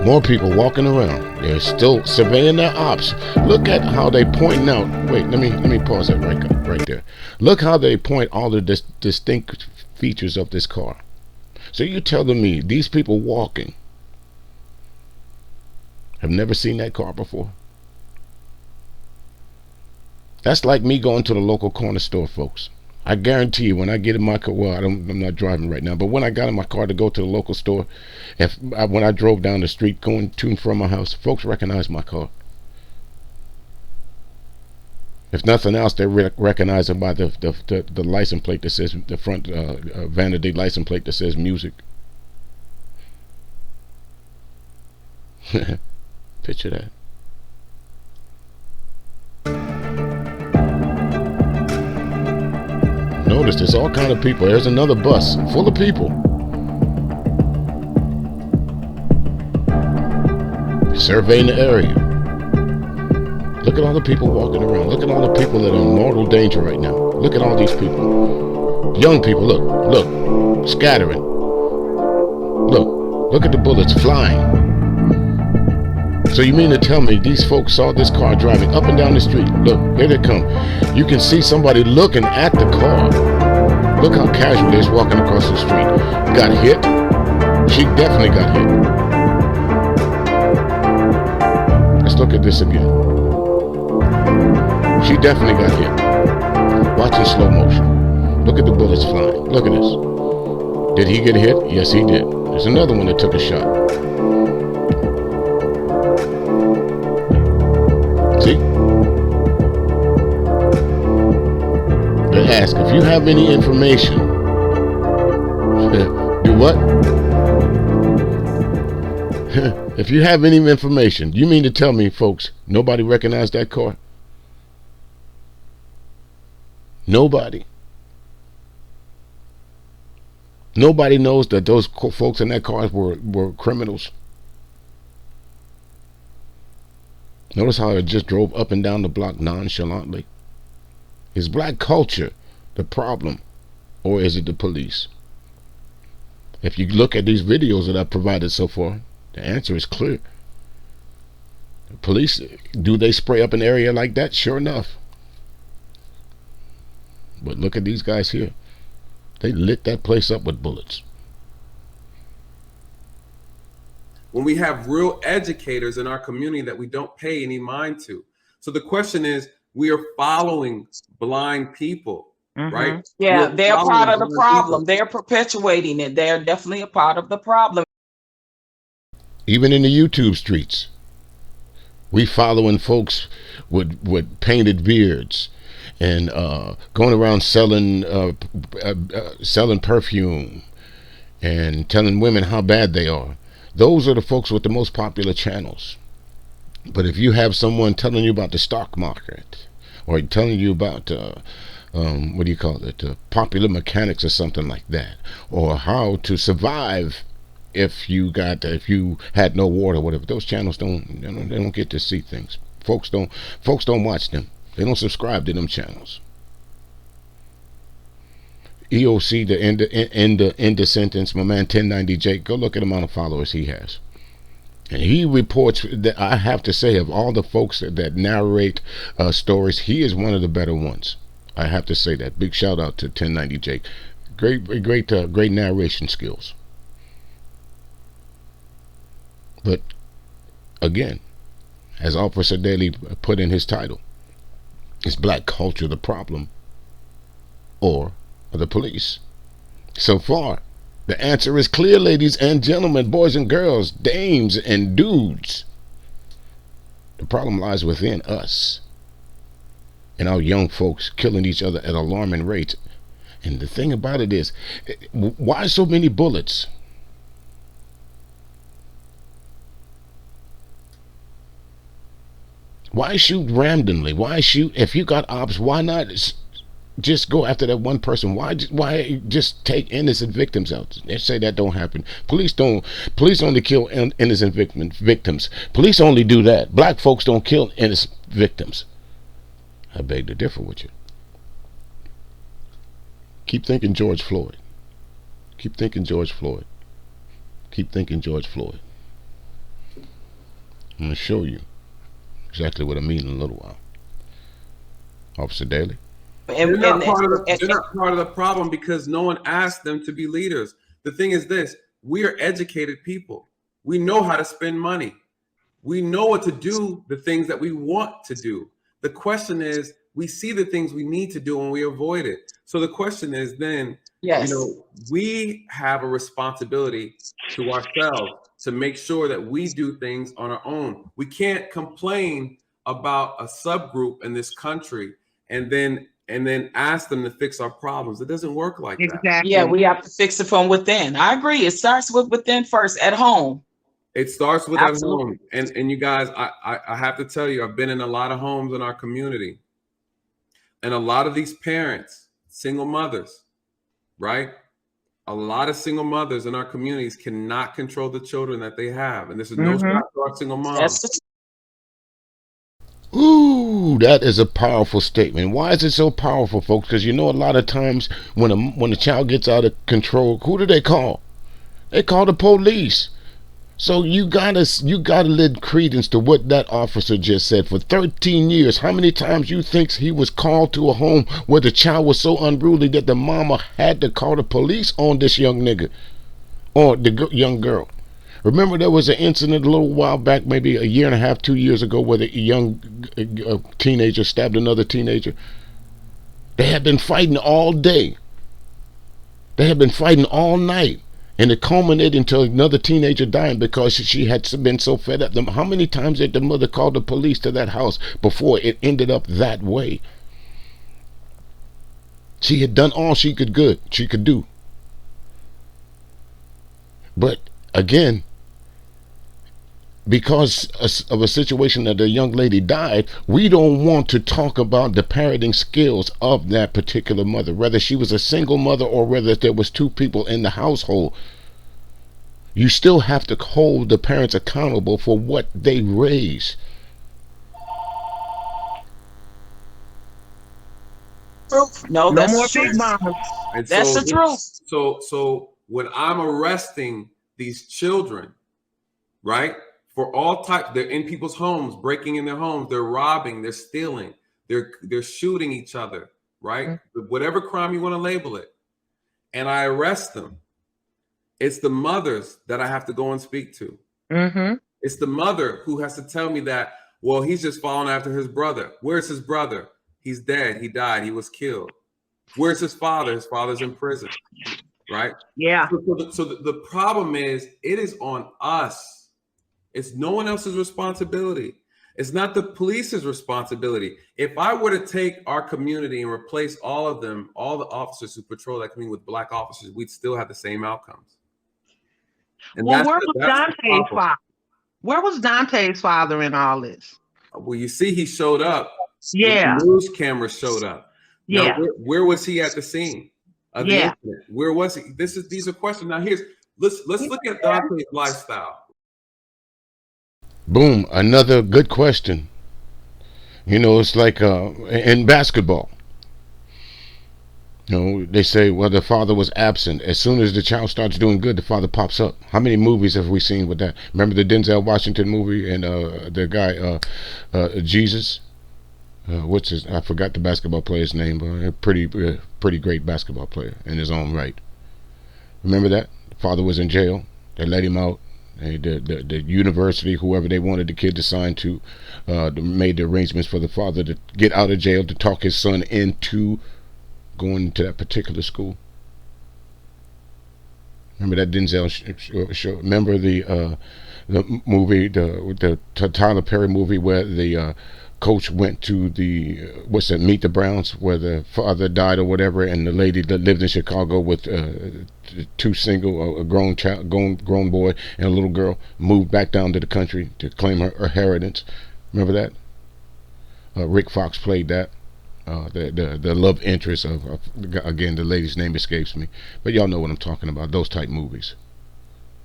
More people walking around. They're still surveying their ops. Look at how they pointing out. Wait, let me pause that right there. Look how they point all the distinct features of this car. So you telling me these people walking have never seen that car before? That's like me going to the local corner store, folks. I guarantee you, when I get in my car, well, I'm not driving right now, but when I got in my car to go to the local store, when I drove down the street going to and from my house, folks recognized my car. If nothing else, they recognize it by the license plate that says, the front vanity license plate that says music. Picture that. Notice there's all kind of people. There's another bus full of people. Surveying the area. Look at all the people walking around. Look at all the people that are in mortal danger right now. Look at all these people. Young people, look, scattering. Look at the bullets flying. So you mean to tell me these folks saw this car driving up and down the street? Look, here they come. You can see somebody looking at the car. Look how casually he's walking across the street. Got hit? She definitely got hit. Let's look at this again. She definitely got hit. Watch in slow motion. Look at the bullets flying. Look at this. Did he get hit? Yes, he did. There's another one that took a shot. See? They ask if you have any information. Do what? If you have any information, you mean to tell me, folks, nobody recognized that car? Nobody. Nobody knows that those folks in that car were criminals. Notice how it just drove up and down the block nonchalantly. Is black culture the problem, or is it the police? If you look at these videos that I've provided so far, the answer is clear. The police, do they spray up an area like that? Sure enough. But look at these guys here. They lit that place up with bullets. When we have real educators in our community that we don't pay any mind to. So the question is, we are following blind people, right? Yeah, We're they're part of the blind problem. people. They're perpetuating it. They're definitely a part of the problem. Even in the YouTube streets, we following folks with painted beards and going around selling perfume and telling women how bad they are. Those are the folks with the most popular channels. But if you have someone telling you about the stock market, or telling you about what do you call it, popular mechanics or something like that, or how to survive if you had no water or whatever, those channels they don't get to see things. Folks don't watch them. They don't subscribe to them channels. EOC, the end the sentence, my man 1090 Jake, go look at the amount of followers he has. And he reports that, I have to say, of all the folks that narrate stories, he is one of the better ones. I have to say that. Big shout out to 1090 Jake. Great narration skills. But again, as Officer Daly put in his title, is black culture the problem, or the police? So far, the answer is clear, ladies and gentlemen, boys and girls, dames and dudes. The problem lies within us and our young folks killing each other at alarming rates. And the thing about it is, why so many bullets? Why shoot randomly? Why shoot? If you got ops, why not just go after that one person? Why just take innocent victims out? They say that don't happen. Police only kill innocent victims. Police only do that. Black folks don't kill innocent victims. I beg to differ with you. Keep thinking George Floyd. Keep thinking George Floyd. Keep thinking George Floyd. I'm going to show you exactly what I mean in a little while. Officer Daly. They're not part of the problem because no one asked them to be leaders. The thing is this: we are educated people. We know how to spend money. We know what to do, the things that we want to do. The question is, we see the things we need to do and we avoid it. So the question is then, yes, we have a responsibility to ourselves to make sure that we do things on our own. We can't complain about a subgroup in this country and then ask them to fix our problems. It doesn't work like that. Yeah, we have to fix it from within. I agree. It starts with within first, at home. It starts with at home. And you guys, I have to tell you, I've been in a lot of homes in our community. And a lot of these parents, single mothers, right? A lot of single mothers in our communities cannot control the children that they have. And this is no shot to our single moms. Ooh, that is a powerful statement. Why is it so powerful, folks? Because a lot of times when a child gets out of control, who do they call? They call the police. So you gotta lend credence to what that officer just said. For 13 years, how many times you think he was called to a home where the child was so unruly that the mama had to call the police on this young nigga or the young girl? Remember, there was an incident a little while back, maybe a year and a half, 2 years ago, where the young teenager stabbed another teenager. They had been fighting all day. They had been fighting all night. And it culminated into another teenager dying because she had been so fed up. How many times did the mother call the police to that house before it ended up that way? She had done all she could do. But again, because of a situation that the young lady died, we don't want to talk about the parenting skills of that particular mother, whether she was a single mother or whether there was two people in the household. You still have to hold the parents accountable for what they raise. No, that's more big mamas. That's the truth. So when I'm arresting these children, right, for all types, they're in people's homes, breaking in their homes, they're robbing, they're stealing, they're shooting each other, right? Whatever crime you want to label it, and I arrest them. It's the mothers that I have to go and speak to. It's the mother who has to tell me that, well, he's just following after his brother. Where's his brother? He's dead. He died. He was killed. Where's his father? His father's in prison, right? Yeah. So the problem is, it is on us. It's no one else's responsibility. It's not the police's responsibility. If I were to take our community and replace all of them, all the officers who patrol that community with black officers, we'd still have the same outcomes. And well, where was Dante's father? Where was Dante's father in all this? Well, you see, he showed up. Yeah. The news camera showed up. Yeah. Now, where was he at the scene of the incident? Where was he? These are questions. Now, let's look at Dante's lifestyle. Boom, another good question. It's like in basketball. They say, well, the father was absent. As soon as the child starts doing good, the father pops up. How many movies have we seen with that? Remember the Denzel Washington movie and the guy Jesus? I forgot the basketball player's name, but a pretty great basketball player in his own right. Remember that? The father was in jail. They let him out. The university, whoever they wanted the kid to sign to, made the arrangements for the father to get out of jail to talk his son into going to that particular school. Remember that Denzel show? Remember the movie, the Tyler Perry movie where the coach went to the Meet the Browns, where the father died or whatever, and the lady that lived in Chicago with two single, a grown boy and a little girl, moved back down to the country to claim her inheritance. Remember that? Rick Fox played that. the love interest of again, the lady's name escapes me, but y'all know what I'm talking about. Those type movies.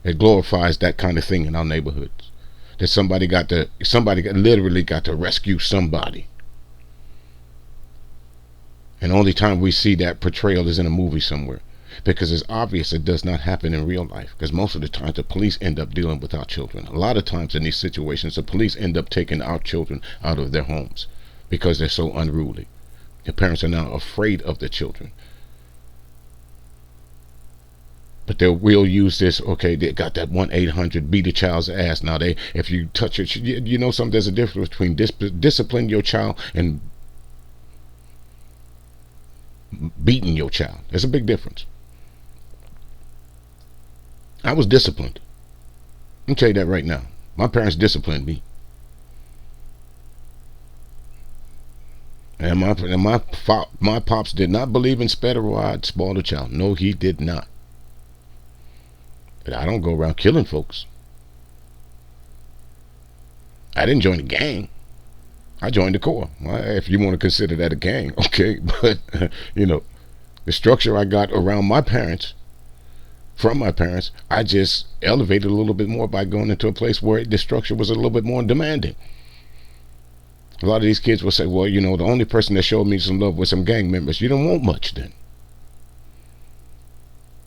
It glorifies that kind of thing in our neighborhoods. That somebody literally got to rescue somebody. And only time we see that portrayal is in a movie somewhere. Because it's obvious it does not happen in real life. Because most of the time the police end up dealing with our children. A lot of times in these situations the police end up taking our children out of their homes because they're so unruly. The parents are now afraid of the children. But they will use this, okay, they got that 1-800 beat a child's ass. Now if you touch it, you know something, there's a difference between disciplining your child and beating your child. There's a big difference. I was disciplined. I'll tell you that right now. My parents disciplined me. And my pops did not believe in sped or I'd spoil a child. No, he did not. But I don't go around killing folks. I didn't join a gang. I joined the Corps. If you want to consider that a gang, okay. But, you know, the structure I got around my parents, from my parents, I just elevated a little bit more by going into a place where the structure was a little bit more demanding. A lot of these kids will say, well, you know, the only person that showed me some love was some gang members. You don't want much then.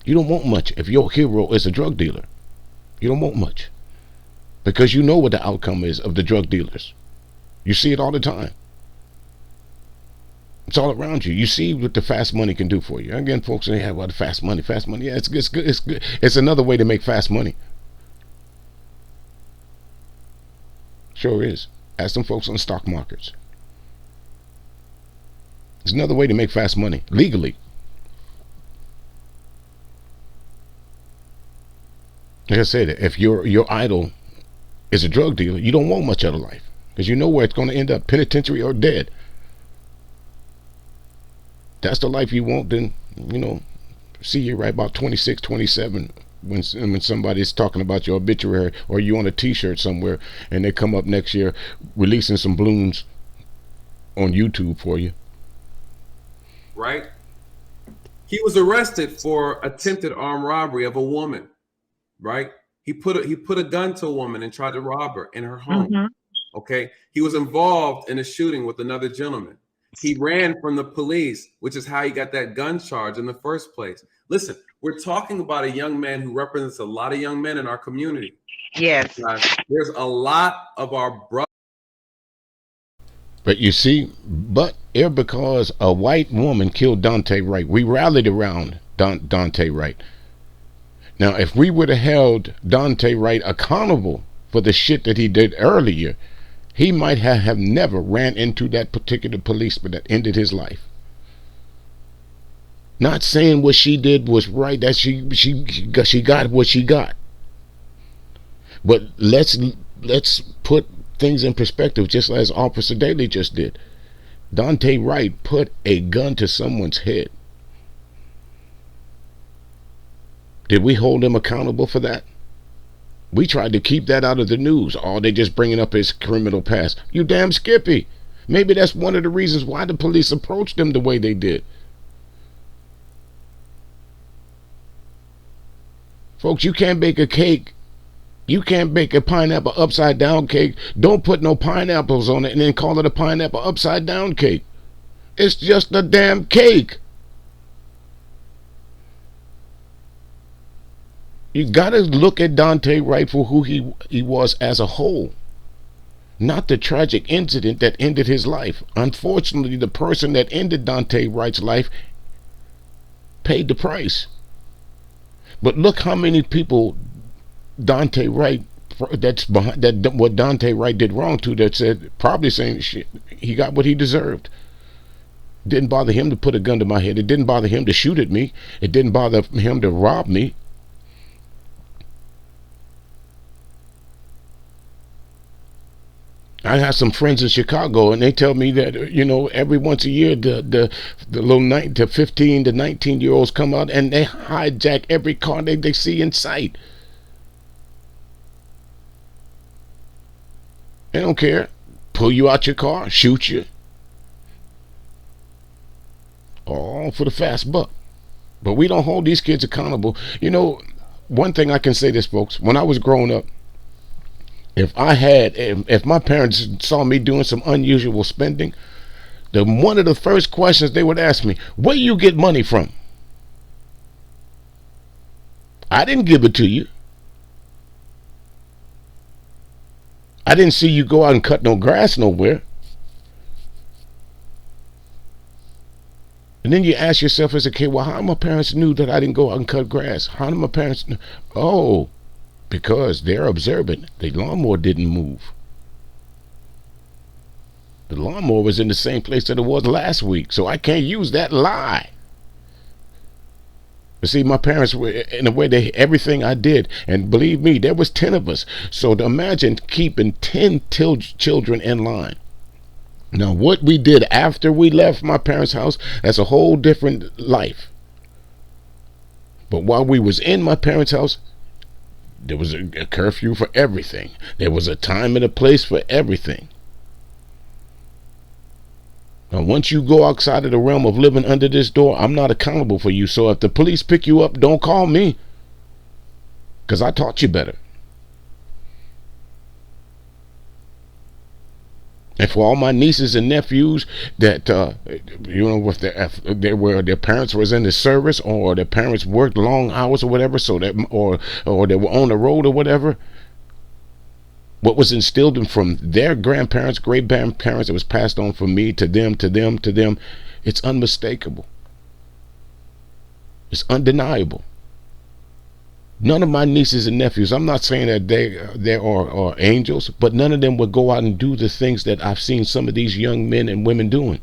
You don't want much if your hero is a drug dealer. You don't want much. Because you know what the outcome is of the drug dealers. You see it all the time. It's all around you. You see what the fast money can do for you. Again, folks say, yeah, well, the fast money. Yeah, it's good. It's good. It's another way to make fast money. Sure is. Ask some folks on the stock markets. It's another way to make fast money legally. Like I said, if your idol is a drug dealer, you don't want much out of life because you know where it's going to end up, penitentiary or dead. That's the life you want, then, you know, see you right about 26, 27 when somebody's talking about your obituary or you on a t-shirt somewhere and they come up next year releasing some balloons on YouTube for you. Right? He was arrested for attempted armed robbery of a woman. Right? He put a gun to a woman and tried to rob her in her home. Mm-hmm. Okay? He was involved in a shooting with another gentleman. He ran from the police, which is how he got that gun charge in the first place. Listen, we're talking about a young man who represents a lot of young men in our community. Yes. There's a lot of our brothers. But you see, because a white woman killed Dante Wright, we rallied around Dante Wright. Now, if we would have held Dante Wright accountable for the shit that he did earlier, he might have never ran into that particular policeman that ended his life. Not saying what she did was right, that she got what she got. But let's put things in perspective, just as Officer Daly just did. Dante Wright put a gun to someone's head. Did we hold him accountable for that? We tried to keep that out of the news. Oh, they just bringing up his criminal past. You damn Skippy. Maybe that's one of the reasons why the police approached him the way they did. Folks, you can't bake a cake. You can't bake a pineapple upside down cake. Don't put no pineapples on it and then call it a pineapple upside down cake. It's just a damn cake. You gotta look at Dante Wright for who he was as a whole, not the tragic incident that ended his life. Unfortunately, the person that ended Dante Wright's life paid the price. But look how many people Dante Wright, that's behind that, what Dante Wright did wrong to, that said, probably saying shit, he got what he deserved. Didn't bother him to put a gun to my head. It didn't bother him to shoot at me. It didn't bother him to rob me. I have some friends in Chicago, and they tell me that, you know, every once a year the little 15 to 19-year-olds come out and they hijack every car they see in sight. They don't care. Pull you out your car, shoot you. all for the fast buck. But we don't hold these kids accountable. You know, one thing I can say this, folks, when I was growing up, if my parents saw me doing some unusual spending, one of the first questions they would ask me, where you get money from? I didn't give it to you. I didn't see you go out and cut no grass nowhere. And then you ask yourself as a kid, well, how my parents knew that I didn't go out and cut grass? How did my parents know? Oh, because they're observant. The lawnmower didn't move. The lawnmower was in the same place that it was last week, so I can't use that lie. But see, my parents were, in a way, everything I did, and believe me, there was 10 of us. So to imagine keeping 10 children in line. Now, what we did after we left my parents' house, that's a whole different life. But while we was in my parents' house, there was a curfew for everything. There was a time and a place for everything. Now, once you go outside of the realm of living under this door, I'm not accountable for you. So if the police pick you up, don't call me, because I taught you better. And for all my nieces and nephews that, if their parents was in the service, or their parents worked long hours or whatever, so that, or they were on the road or whatever, what was instilled in from their grandparents, great-grandparents, it was passed on from me to them, to them, to them. It's unmistakable. It's undeniable. None of my nieces and nephews, I'm not saying that they are angels, but none of them would go out and do the things that I've seen some of these young men and women doing.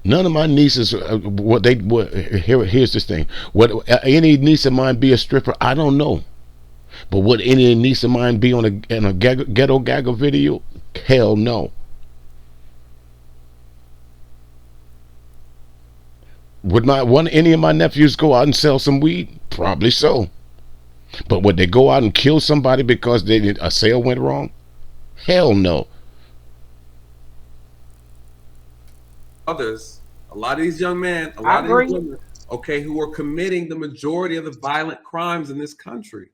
None of my nieces, here's this thing. Would any niece of mine be a stripper? I don't know. But would any niece of mine be in a ghetto gaggle video? Hell no. Would any of my nephews go out and sell some weed? Probably so. But would they go out and kill somebody because a sale went wrong? Hell no. Others, a lot of these young men, a lot of these women, okay, who are committing the majority of the violent crimes in this country.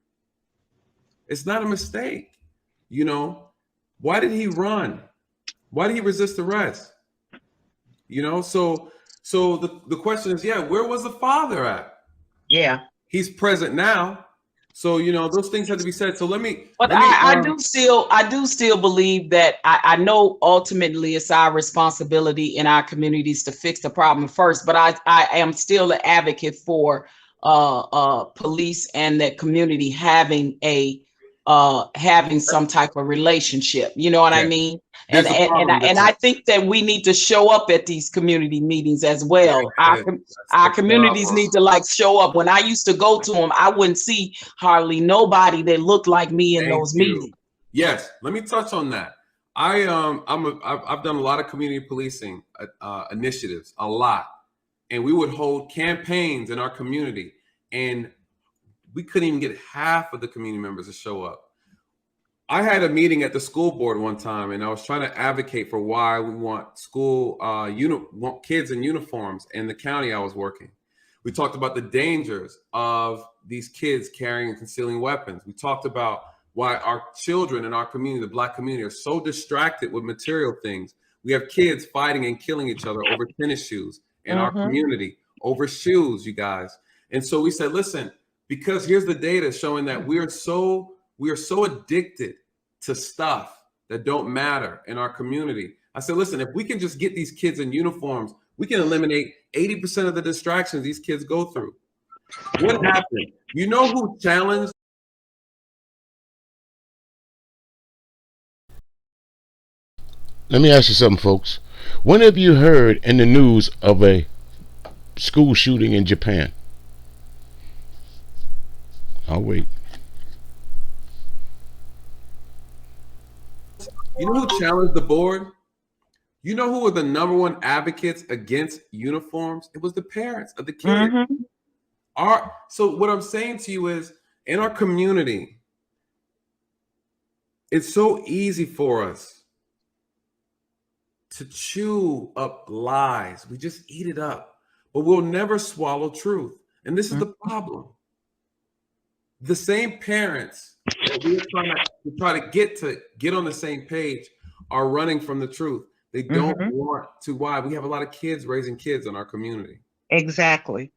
It's not a mistake. You know, why did he run? Why did he resist arrest? You know, so the question is, where was the father at? Yeah. He's present now. So, you know, those things have to be said. So I do still believe that I know ultimately it's our responsibility in our communities to fix the problem first, but I am still an advocate for police and the community having some type of relationship. You know what I mean? And I think that we need to show up at these community meetings as well. Our communities need to show up. When I used to go to them, I wouldn't see hardly nobody that looked like me in those meetings. Yes, let me touch on that. I've done a lot of community policing initiatives, a lot, and we would hold campaigns in our community, and we couldn't even get half of the community members to show up. I had a meeting at the school board one time, and I was trying to advocate for why we want want kids in uniforms in the county I was working. We talked about the dangers of these kids carrying and concealing weapons. We talked about why our children in our community, the Black community, are so distracted with material things. We have kids fighting and killing each other over tennis shoes in our community, over shoes, you guys. And so we said, listen, because here's the data showing that we are so addicted to stuff that don't matter in our community. I said, listen, if we can just get these kids in uniforms, we can eliminate 80% of the distractions these kids go through. What happened? You know who challenged? Let me ask you something, folks. When have you heard in the news of a school shooting in Japan? I'll wait. You know who challenged the board? You know who were the #1 advocates against uniforms? It was the parents of the kids. So what I'm saying to you is, in our community, it's so easy for us to chew up lies. We just eat it up, but we'll never swallow truth. And this is the problem. The same parents that we're trying to get on the same page are running from the truth. They don't want to. Why? We have a lot of kids raising kids in our community. Exactly.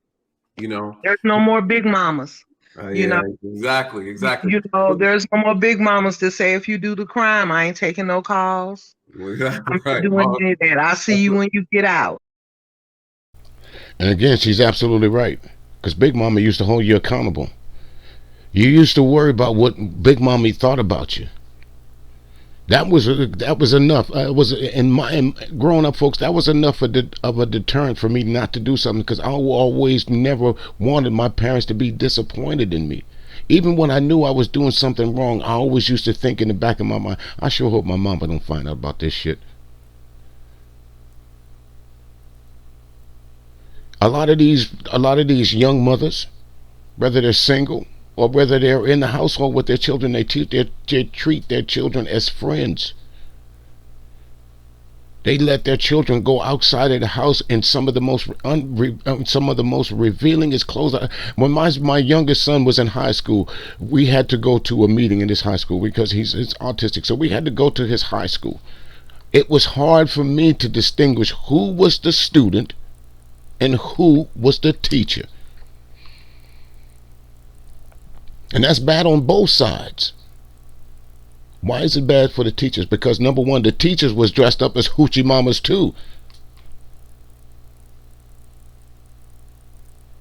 You know, there's no more big mamas. You know, exactly. You know, there's no more big mamas to say, if you do the crime, I ain't taking no calls. I'm not doing any of that. I'll see you when you get out. And again, she's absolutely right. Because Big Mama used to hold you accountable. You used to worry about what Big Mommy thought about you. That was enough. It was in my growing up, folks. That was enough of a deterrent for me not to do something, because I always never wanted my parents to be disappointed in me. Even when I knew I was doing something wrong, I always used to think in the back of my mind, I sure hope my mama don't find out about this shit. A lot of these young mothers, whether they're single or whether they're in the household with their children, they treat their children as friends. They let their children go outside of the house in some of the most revealingest clothes. When my youngest son was in high school, we had to go to a meeting in his high school because he's autistic. So we had to go to his high school. It was hard for me to distinguish who was the student and who was the teacher. And that's bad on both sides. Why is it bad for the teachers? Because number one, the teachers was dressed up as hoochie mamas too.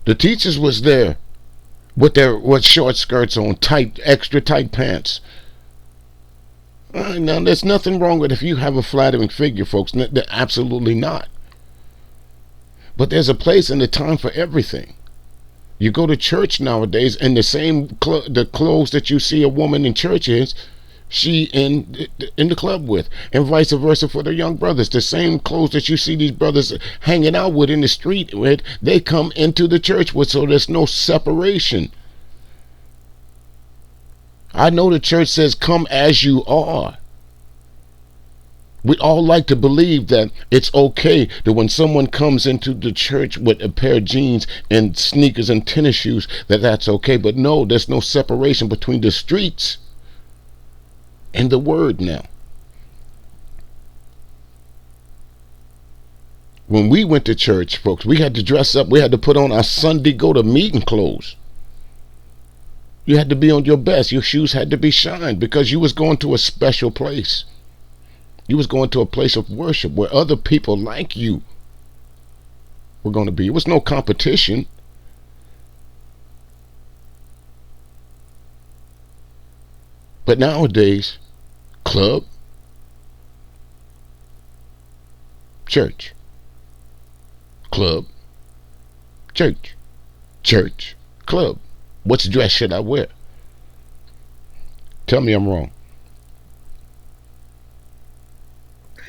The teachers was there with short skirts on, extra tight pants. Now there's nothing wrong with if you have a flattering figure, folks. Absolutely not. But there's a place and a time for everything. You go to church nowadays, and the same the clothes that you see a woman in church is, she in the club with, and vice versa for the young brothers. The same clothes that you see these brothers hanging out with in the street with, they come into the church with, so there's no separation. I know the church says come as you are. We all like to believe that it's okay that when someone comes into the church with a pair of jeans and sneakers and tennis shoes, that's okay. But no, there's no separation between the streets and the word now. When we went to church, folks, we had to dress up. We had to put on our Sunday go to meeting clothes. You had to be on your best. Your shoes had to be shined because you was going to a special place. You was going to a place of worship where other people like you were going to be. It was no competition. But nowadays, club, church, club, church, church, club. What dress should I wear? Tell me I'm wrong.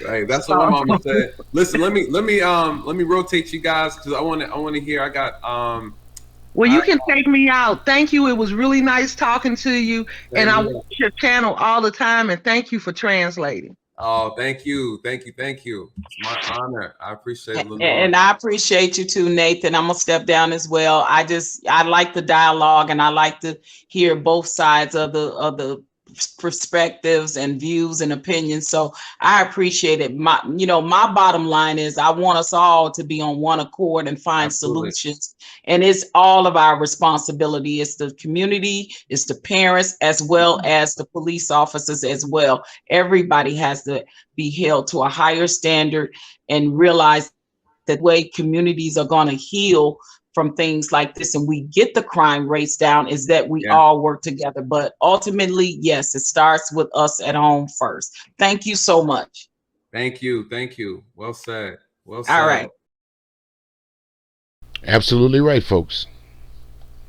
Right, that's what my mama said. Listen, let me rotate you guys because I want to hear. I got Well, you can take me out. Thank you. It was really nice talking to you, and I watch your channel all the time. And thank you for translating. Oh, thank you. It's my honor. I appreciate it, Lenore. And I appreciate you too, Nathan. I'm gonna step down as well. I like the dialogue, and I like to hear both sides of the perspectives and views and opinions. So I appreciate it. My bottom line is I want us all to be on one accord and find solutions. And it's all of our responsibility. It's the community, it's the parents, as well as the police officers as well. Everybody has to be held to a higher standard and realize that way communities are going to heal from things like this and we get the crime rates down is that we all work together. But ultimately, yes, it starts with us at home first. Thank you so much. Thank you. Well said. All right. Absolutely right, folks.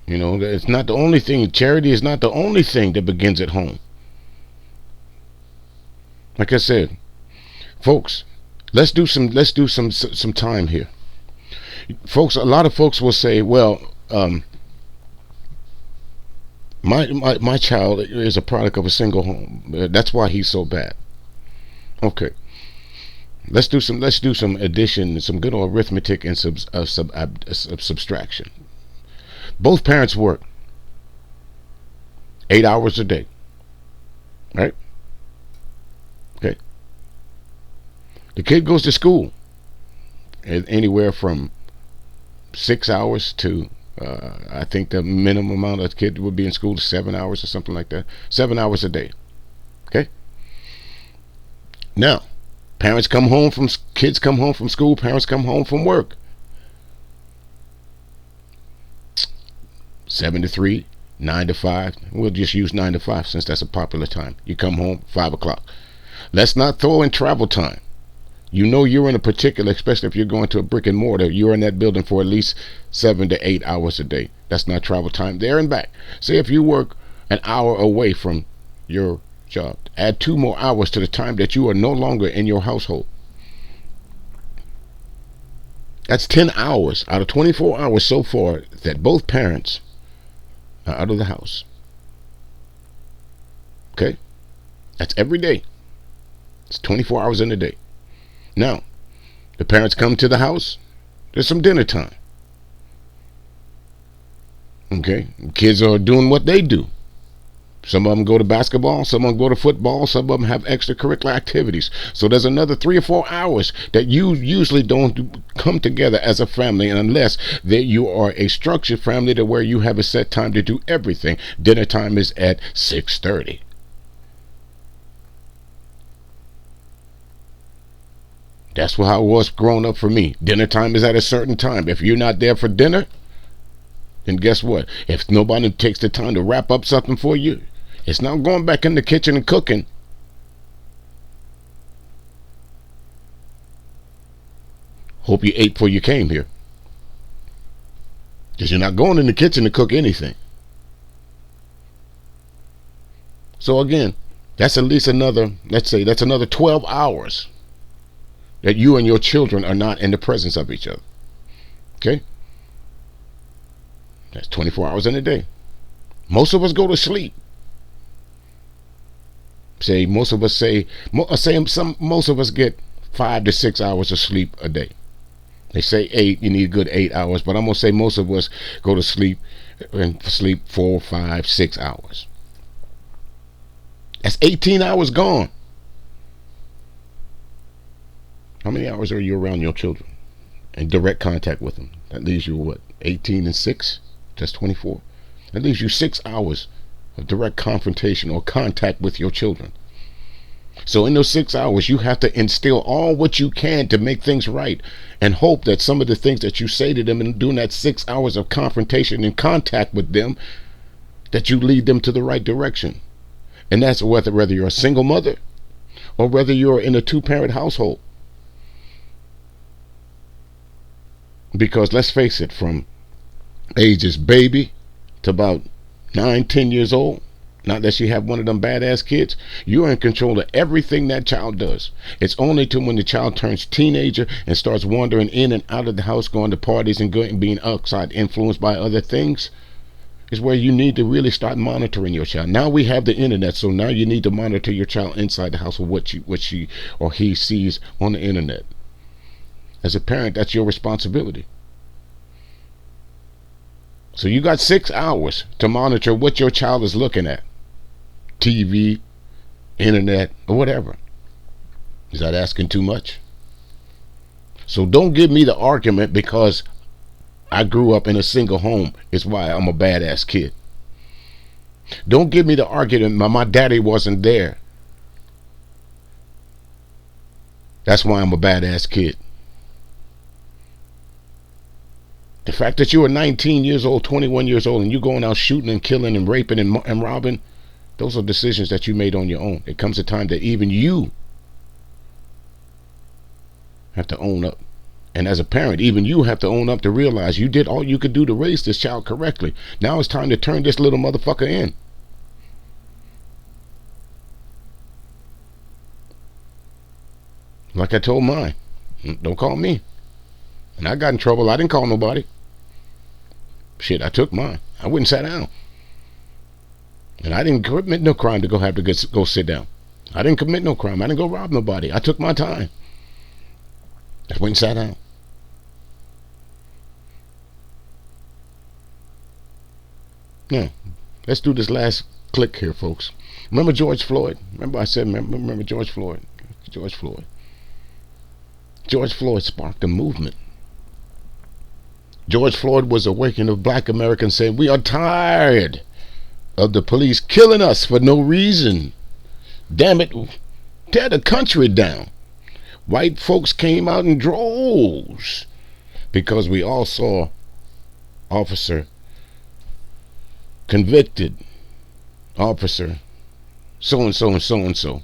You know, it's not the only thing. Charity is not the only thing that begins at home. Like I said, folks, let's do some time here. Folks, a lot of folks will say, well, my child is a product of a single home. That's why he's so bad. Okay. Let's do some addition, some good old arithmetic and subtraction. Both parents work 8 hours a day, right? Okay. The kid goes to school anywhere from 6 hours to I think the minimum amount of kid would be in school is 7 hours or something like that. 7 hours a day. Okay. Now, kids come home from school, parents come home from work. 7 to 3, 9 to 5. We'll just use 9 to 5 since that's a popular time. You come home 5 o'clock. Let's not throw in travel time. You know you're in a particular, especially if you're going to a brick and mortar, you're in that building for at least 7 to 8 hours a day. That's not travel time there and back. Say if you work an hour away from your job, add 2 more hours to the time that you are no longer in your household. That's 10 hours out of 24 hours so far that both parents are out of the house. Okay? That's every day. It's 24 hours in a day. Now, the parents come to the house, there's some dinner time. Okay? Kids are doing what they do. Some of them go to basketball, some of them go to football, some of them have extracurricular activities. So there's another 3 or 4 hours that you usually don't come together as a family, and unless that you are a structured family to where you have a set time to do everything. Dinner time is at 6:30. That's how it was growing up for me. Dinner time is at a certain time. If you're not there for dinner, then guess what? If nobody takes the time to wrap up something for you, it's not going back in the kitchen and cooking. Hope you ate before you came here. Because you're not going in the kitchen to cook anything. So again, that's at least another, let's say, that's another 12 hours that you and your children are not in the presence of each other. Okay? That's 24 hours in a day. Most of us go to sleep. Most of us get 5 to 6 hours of sleep a day. They say 8, you need a good 8 hours, but I'm going to say most of us go to sleep and sleep 4, 5, 6 hours. That's 18 hours gone. How many hours are you around your children in direct contact with them? That leaves you what, 18 and 6? That's 24. That leaves you 6 hours of direct confrontation or contact with your children. So in those 6 hours, you have to instill all what you can to make things right, and hope that some of the things that you say to them and during that 6 hours of confrontation and contact with them, that you lead them to the right direction. And that's whether you're a single mother or whether you're in a 2-parent household. Because let's face it, from ages baby to about 9, 10 years old, not unless you have one of them badass kids, you're in control of everything that child does. It's only till when the child turns teenager and starts wandering in and out of the house, going to parties and being outside, influenced by other things, is where you need to really start monitoring your child. Now we have the internet, so now you need to monitor your child inside the house of what she or he sees on the internet. As a parent, that's your responsibility. So you got 6 hours to monitor what your child is looking at. TV, internet, or whatever. Is that asking too much? So don't give me the argument because I grew up in a single home is why I'm a badass kid. Don't give me the argument my daddy wasn't there. That's why I'm a badass kid. The fact that you are 19 years old, 21 years old, and you're going out shooting and killing and raping and robbing, those are decisions that you made on your own. It comes a time that even you have to own up. And as a parent, even you have to own up to realize you did all you could do to raise this child correctly. Now it's time to turn this little motherfucker in. Like I told mine, don't call me. And I got in trouble. I didn't call nobody. Shit, I took mine. I wouldn't sat down. And I didn't commit no crime to go sit down. I didn't commit no crime. I didn't go rob nobody. I took my time. I went and sat down. Now, let's do this last click here, folks. Remember George Floyd? Remember I said, remember George Floyd? George Floyd. George Floyd sparked a movement. George Floyd was awakening of black Americans saying, we are tired of the police killing us for no reason. Damn it, tear the country down. White folks came out in droves because we all saw officer convicted, officer so-and-so and so-and-so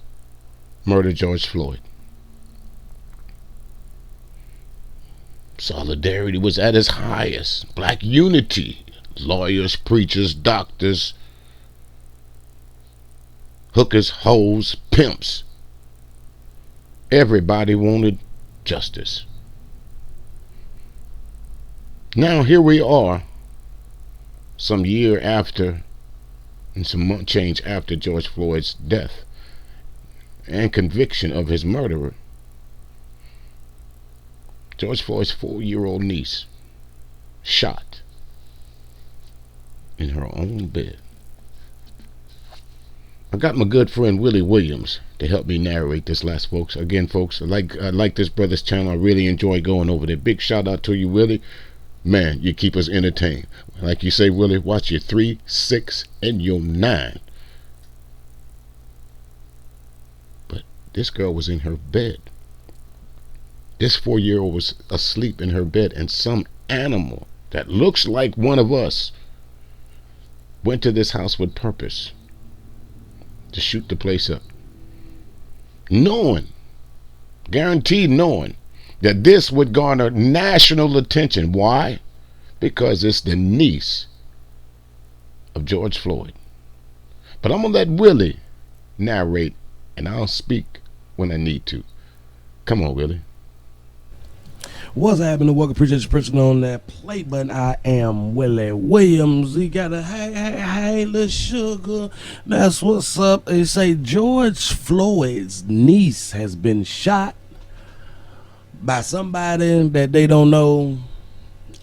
murdered George Floyd. Solidarity was at its highest. Black unity. Lawyers, preachers, doctors, hookers, hoes, pimps. Everybody wanted justice. Now here we are, some year after, and some month change after George Floyd's death and conviction of his murderer. George Floyd's 4-year-old niece shot in her own bed. I got my good friend Willie Williams to help me narrate this last, folks. Again, folks, I like this brother's channel. I really enjoy going over there. Big shout out to you, Willie. Man, you keep us entertained. Like you say, Willie, watch your 3, 6, and your 9. But this girl was in her bed. This 4-year-old was asleep in her bed, and some animal that looks like one of us went to this house with purpose to shoot the place up. Knowing, guaranteed knowing, that this would garner national attention. Why? Because it's the niece of George Floyd. But I'm going to let Willie narrate, and I'll speak when I need to. Come on, Willie. What's happening? Welcome. Appreciate you pressing on that play button. I am Willie Williams. He got a hey, little sugar. That's what's up. They say George Floyd's niece has been shot by somebody that they don't know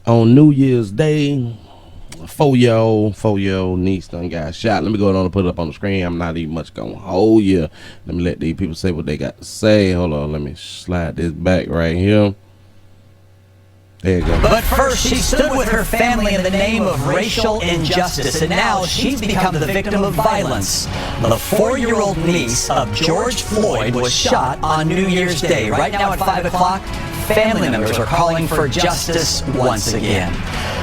on New Year's Day. A 4-year-old niece done got shot. Let me go on and put it up on the screen. I'm not even much gonna hold you. Let me let these people say what they got to say. Hold on, let me slide this back right here. There you go. But first, she stood with her family in the name of racial injustice, and now she's become the victim of violence. The 4-year-old niece of George Floyd was shot on New Year's Day. Right now at 5 o'clock, family members are calling for justice once again.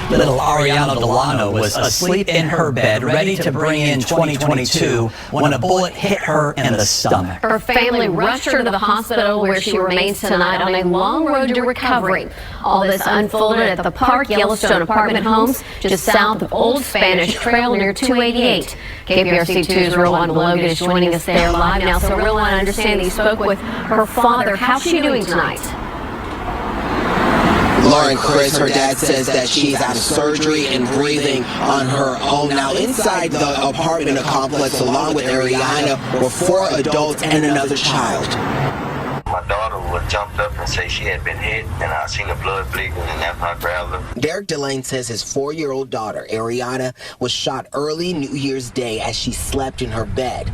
Little Ariana Delano was asleep in her bed, ready to bring in 2022, when a bullet hit her in the stomach. Her family rushed her to the hospital, where she remains tonight on a long road to recovery. All this unfolded at the Park Yellowstone apartment homes just south of Old Spanish Trail near 288. KPRC 2's Real One Logan is joining us there live now. So Real One, I understand that you spoke with her father. How's she doing tonight? Lauren Chris, her dad says that she's out of surgery and breathing on her own. Now, inside the apartment complex, along with Ariana, were 4 adults and another child. My daughter was jumped up and said she had been hit, and I seen the blood bleeding, and that's when I grabbed her. Derek Delane says his 4-year-old daughter, Ariana, was shot early New Year's Day as she slept in her bed.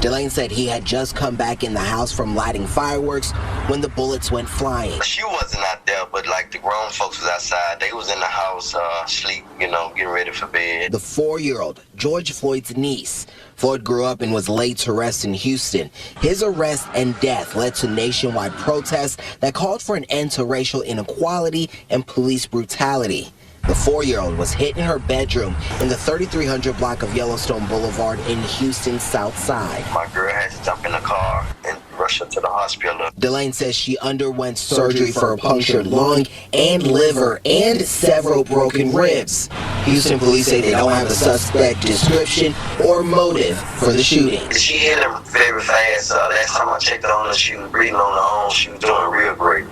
Delane said he had just come back in the house from lighting fireworks when the bullets went flying. She wasn't out there, but like the grown folks was outside. They was in the house, sleep, getting ready for bed. The 4-year-old, George Floyd's niece. Floyd grew up and was laid to rest in Houston. His arrest and death led to nationwide protests that called for an end to racial inequality and police brutality. The 4-year-old was hit in her bedroom in the 3300 block of Yellowstone Boulevard in Houston's South Side. My girl had to jump in the car and rush her to the hospital. Delane says she underwent surgery for a punctured lung and liver and several broken ribs. Houston police say they don't have a suspect description or motive for the shooting. She hit him very fast. Last time I checked on her, she was breathing on her own. She was doing real great.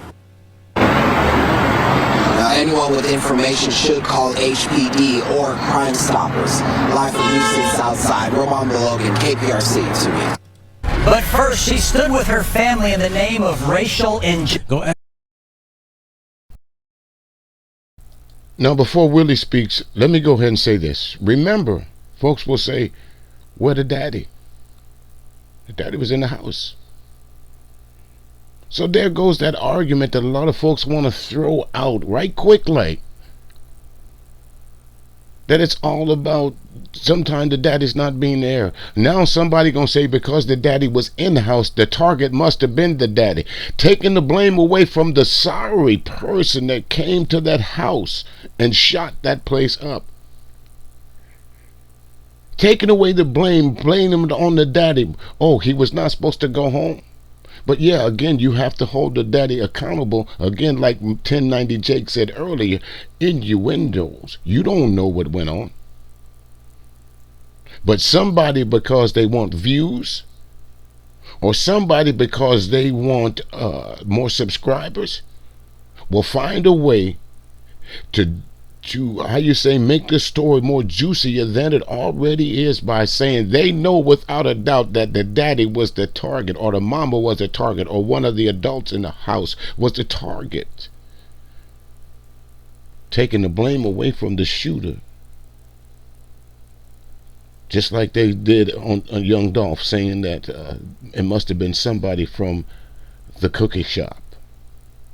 Anyone with information should call HPD or Crime Stoppers. Live from Houston Southside, Roman Logan, KPRC to me. But first, she stood with her family in the name of racial injustice. Now, before Willie speaks, let me go ahead and say this. Remember, folks will say, where the daddy? The daddy was in the house. So there goes that argument that a lot of folks want to throw out right quick like. That it's all about sometimes the daddy's not being there. Now somebody gonna say because the daddy was in the house, the target must have been the daddy. Taking the blame away from the sorry person that came to that house and shot that place up. Taking away the blame, blaming it on the daddy. Oh, he was not supposed to go home. But yeah, again, you have to hold the daddy accountable. Again, like 1090 Jake said earlier, innuendos. You don't know what went on. But somebody, because they want views, or somebody because they want more subscribers, will find a way to how you say, make the story more juicier than it already is by saying they know without a doubt that the daddy was the target, or the mama was the target, or one of the adults in the house was the target. Taking the blame away from the shooter. Just like they did on Young Dolph, saying that it must have been somebody from the cookie shop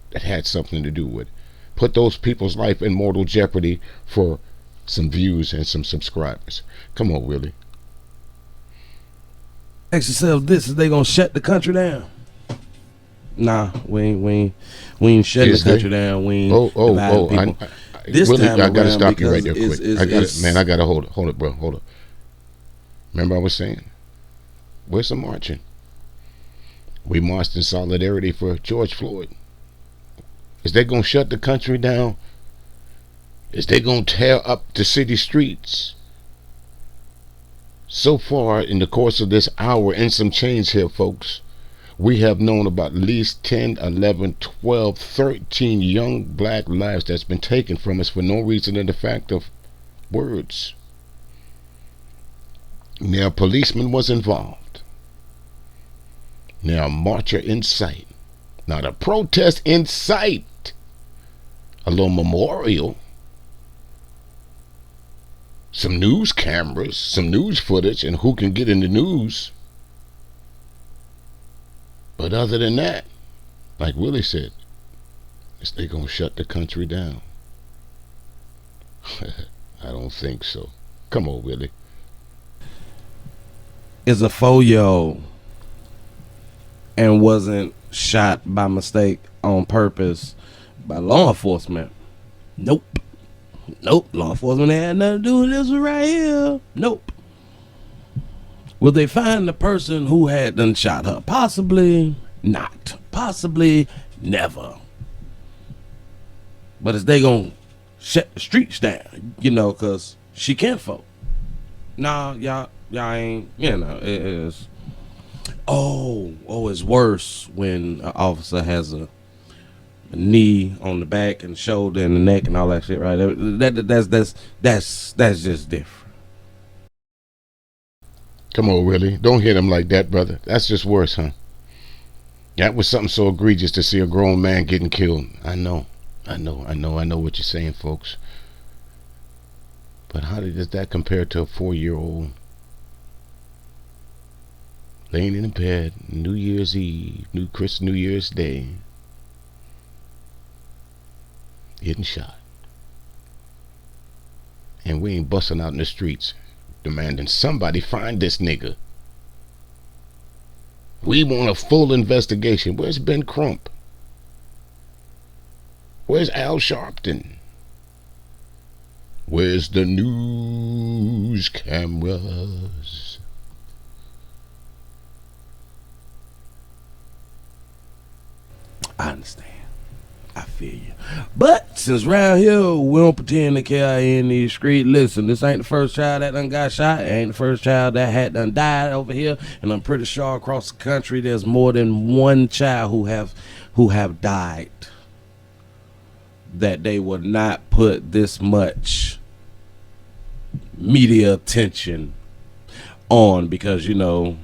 that had something to do with it. Put those people's life in mortal jeopardy for some views and some subscribers. Come on, Willie. Ask yourself this: is they gonna shut the country down? Nah, we ain't shutting the country down. We ain't dividing people. This Willie, time I gotta around, stop you right there because quick. I gotta hold it, bro. Hold it. Remember I was saying, where's the marching? We marched in solidarity for George Floyd. Is they gonna shut the country down? Is they gonna tear up the city streets? So far in the course of this hour and some change here, folks, we have known about at least 10, 11, 12, 13 young black lives that's been taken from us for no reason than the fact of words. Now a policeman was involved. Now a marcher in sight. Not a protest in sight. A little memorial. Some news cameras, some news footage, and who can get in the news. But other than that, like Willie said, is they gonna shut the country down? I don't think so. Come on, Willie. Is a 4-year-old and wasn't shot by mistake on purpose by law enforcement? Nope. Law enforcement had nothing to do with this right here. Nope. Will they find the person who had done shot her? Possibly not. Possibly never. But is they gonna shut the streets down? Cause she can't vote. Nah, y'all ain't. It is. It's worse when an officer has a knee on the back and shoulder and the neck and all that shit, right? That's just different. Come on, Willie. Don't hit him like that, brother. That's just worse, huh? That was something so egregious to see a grown man getting killed. I know what you're saying, folks. But how does that compare to a 4-year-old laying in a bed, New Year's Eve, New Year's Day, getting shot? And we ain't busting out in the streets demanding somebody find this nigga. We want a full investigation. Where's Ben Crump? Where's Al Sharpton? Where's the news cameras? I understand. I feel you. But since round here we don't pretend to care in these streets, listen, this ain't the first child that done got shot. It ain't the first child that had done died over here. And I'm pretty sure across the country there's more than one child who have died that they would not put this much media attention on, because the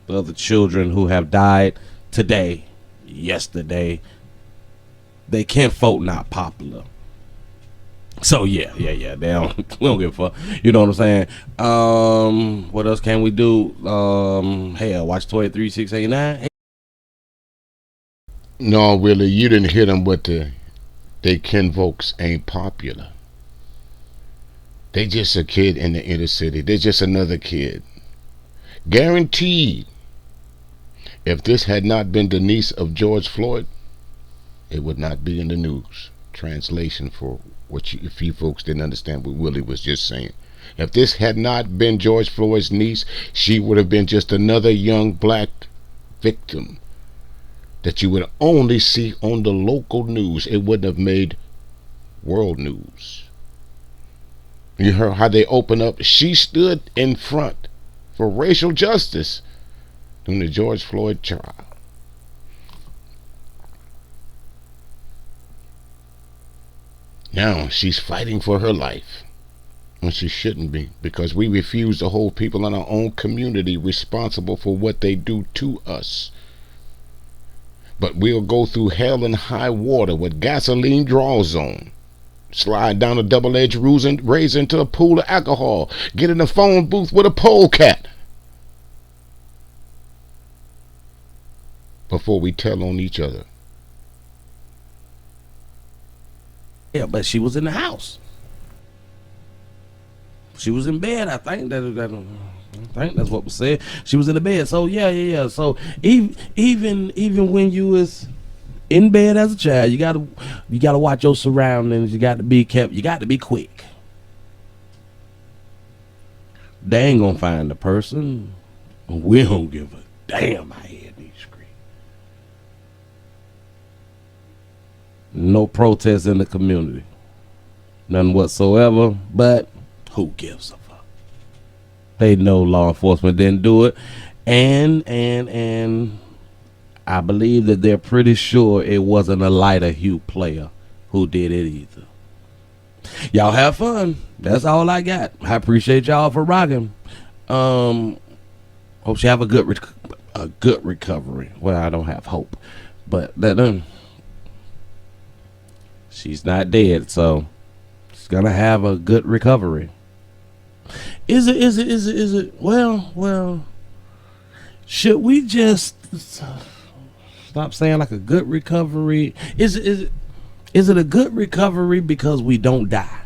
other children who have died today, yesterday, they can't vote not popular. So yeah. They don't, we don't give a fuck. You know what I'm saying? What else can we do? Hell, watch 23689. No, Willie, you didn't hit them with they kin folks ain't popular. They just a kid in the inner city. They're just another kid. Guaranteed, if this had not been the niece of George Floyd, it would not be in the news. Translation for what if you folks didn't understand what Willie was just saying. If this had not been George Floyd's niece, she would have been just another young black victim that you would only see on the local news. It wouldn't have made world news. You heard how they open up. She stood in front for racial justice during the George Floyd trial. Now she's fighting for her life when she shouldn't be, because we refuse to hold people in our own community responsible for what they do to us. But we'll go through hell and high water with gasoline draw zone. Slide down a double-edged razor into a pool of alcohol. Get in a phone booth with a polecat before we tell on each other. Yeah, but she was in the house. She was in bed. I think that's what was said. She was in the bed. So yeah. So even when you was in bed as a child, you gotta watch your surroundings. You got to be kept. You got to be quick. They ain't gonna find the person. We don't give a damn. I hear these screams. No protests in the community. None whatsoever. But who gives a fuck? They know law enforcement didn't do it. And I believe that they're pretty sure it wasn't a lighter hue player who did it either. Y'all have fun. That's all I got. I appreciate y'all for rocking. Hope you have a good recovery. Well, I don't have hope, but that she's not dead, so she's gonna have a good recovery. Is it? Well. Should we just stop saying like a good recovery? Is it a good recovery because we don't die?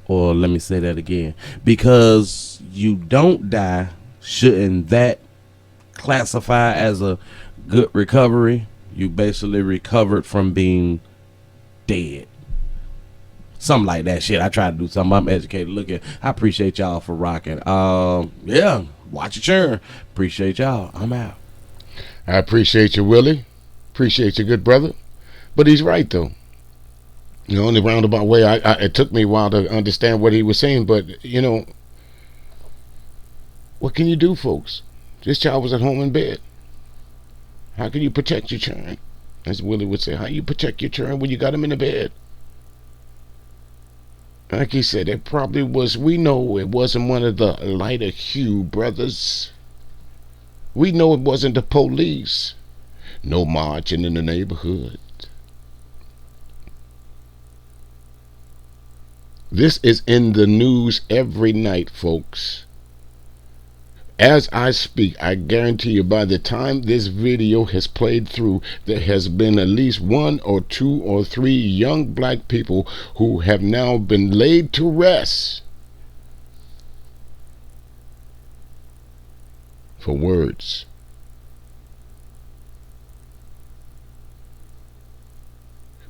Or let me say that again. Because you don't die, shouldn't that classify as a good recovery? You basically recovered from being dead. Something like that shit. I try to do something. I'm educated. Look at. I appreciate y'all for rocking. Yeah. Watch your churn. Appreciate y'all. I'm out. I appreciate you, Willie. Appreciate you, good brother. But he's right, though. You know, in the roundabout way, it took me a while to understand what he was saying. But, you know, what can you do, folks? This child was at home in bed. How can you protect your children? As Willie would say, how you protect your children when you got him in the bed? Like he said, it probably was. We know it wasn't one of the lighter hue brothers. We know it wasn't the police. No marching in the neighborhood. This is in the news every night, folks. As I speak, I guarantee you by the time this video has played through, there has been at least 1 or 2 or 3 young black people who have now been laid to rest for words.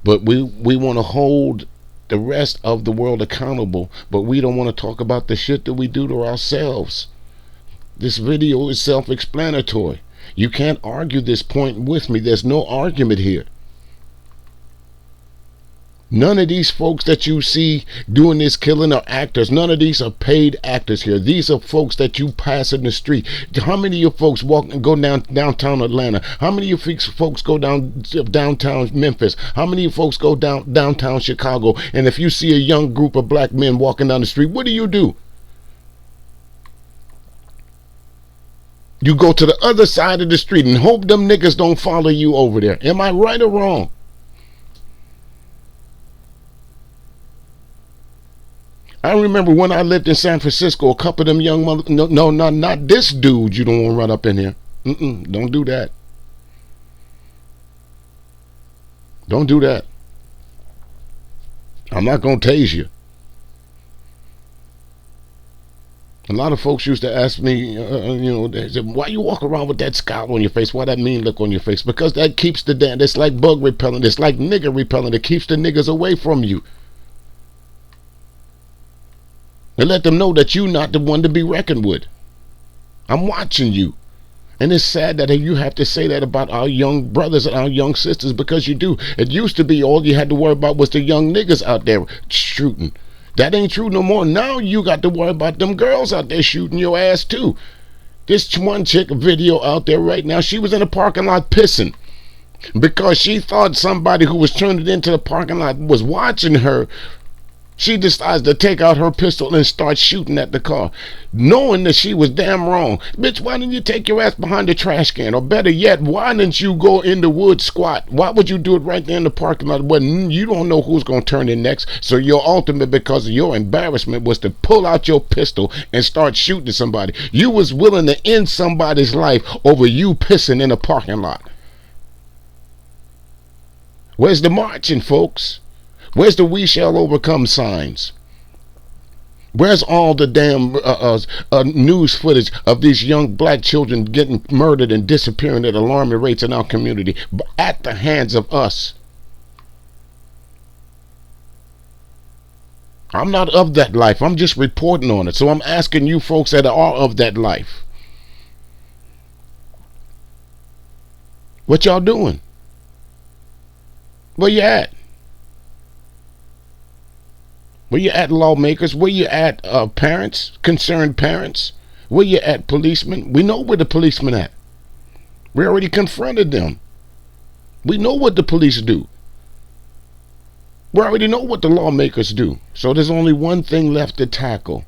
But we want to hold the rest of the world accountable, but we don't want to talk about the shit that we do to ourselves. This video is self-explanatory. You can't argue this point with me. There's no argument here. None of these folks that you see doing this killing are actors. None of these are paid actors here. These are folks that you pass in the street. How many of you folks go downtown Atlanta? How many of you folks go downtown Memphis? How many of you folks go downtown Chicago? And if you see a young group of black men walking down the street, what do? You go to the other side of the street and hope them niggas don't follow you over there. Am I right or wrong? I remember when I lived in San Francisco, a couple of them young mother, no, not this dude. You don't want to run up in here. Don't do that. Don't do that. I'm not going to tase you. A lot of folks used to ask me, they said, why you walk around with that scowl on your face? Why that mean look on your face? Because that keeps the damn, it's like bug repellent. It's like nigger repellent. It keeps the niggas away from you. And let them know that you're not the one to be reckoned with. I'm watching you. And it's sad that you have to say that about our young brothers and our young sisters, because you do. It used to be all you had to worry about was the young niggas out there shooting. That ain't true no more. Now you got to worry about them girls out there shooting your ass too. This one chick video out there right now, she was in a parking lot pissing because she thought somebody who was turning into the parking lot was watching her. She decides to take out her pistol and start shooting at the car, knowing that she was damn wrong. Bitch, why didn't you take your ass behind the trash can? Or better yet, why didn't you go in the woods squat? Why would you do it right there in the parking lot when you don't know who's going to turn in next? So your ultimate, because of your embarrassment, was to pull out your pistol and start shooting somebody. You was willing to end somebody's life over you pissing in a parking lot. Where's the marching, folks? Where's the "we shall overcome" signs? Where's all the damn news footage of these young black children getting murdered and disappearing at alarming rates in our community at the hands of us? I'm not of that life. I'm just reporting on it. So I'm asking you folks that are of that life. What y'all doing? Where you at? Where you at, lawmakers? Where you at, parents, concerned parents? Where you at, policemen? We know where the policemen at. We already confronted them. We know what the police do. We already know what the lawmakers do. So there's only one thing left to tackle.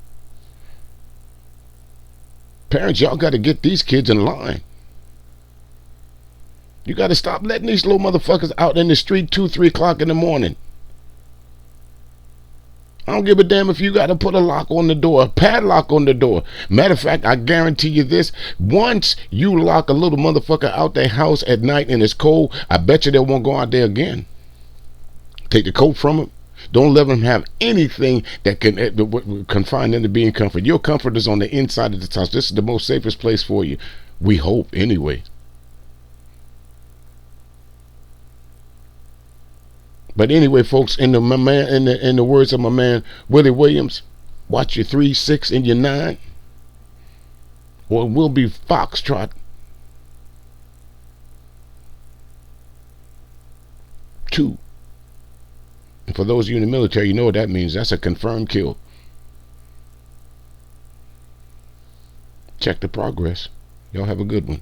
Parents, y'all got to get these kids in line. You got to stop letting these little motherfuckers out in the street 2, 3 o'clock in the morning. I don't give a damn if you got to put a lock on the door, a padlock on the door. Matter of fact, I guarantee you this. Once you lock a little motherfucker out their house at night and it's cold, I bet you they won't go out there again. Take the coat from them. Don't let them have anything that can confine them to being comfort. Your comfort is on the inside of the house. This is the most safest place for you. We hope, anyway. But anyway, folks, in the words of my man Willie Williams, watch your 3, 6, and your 9, or it will be foxtrot. 2. And for those of you in the military, you know what that means. That's a confirmed kill. Check the progress. Y'all have a good one.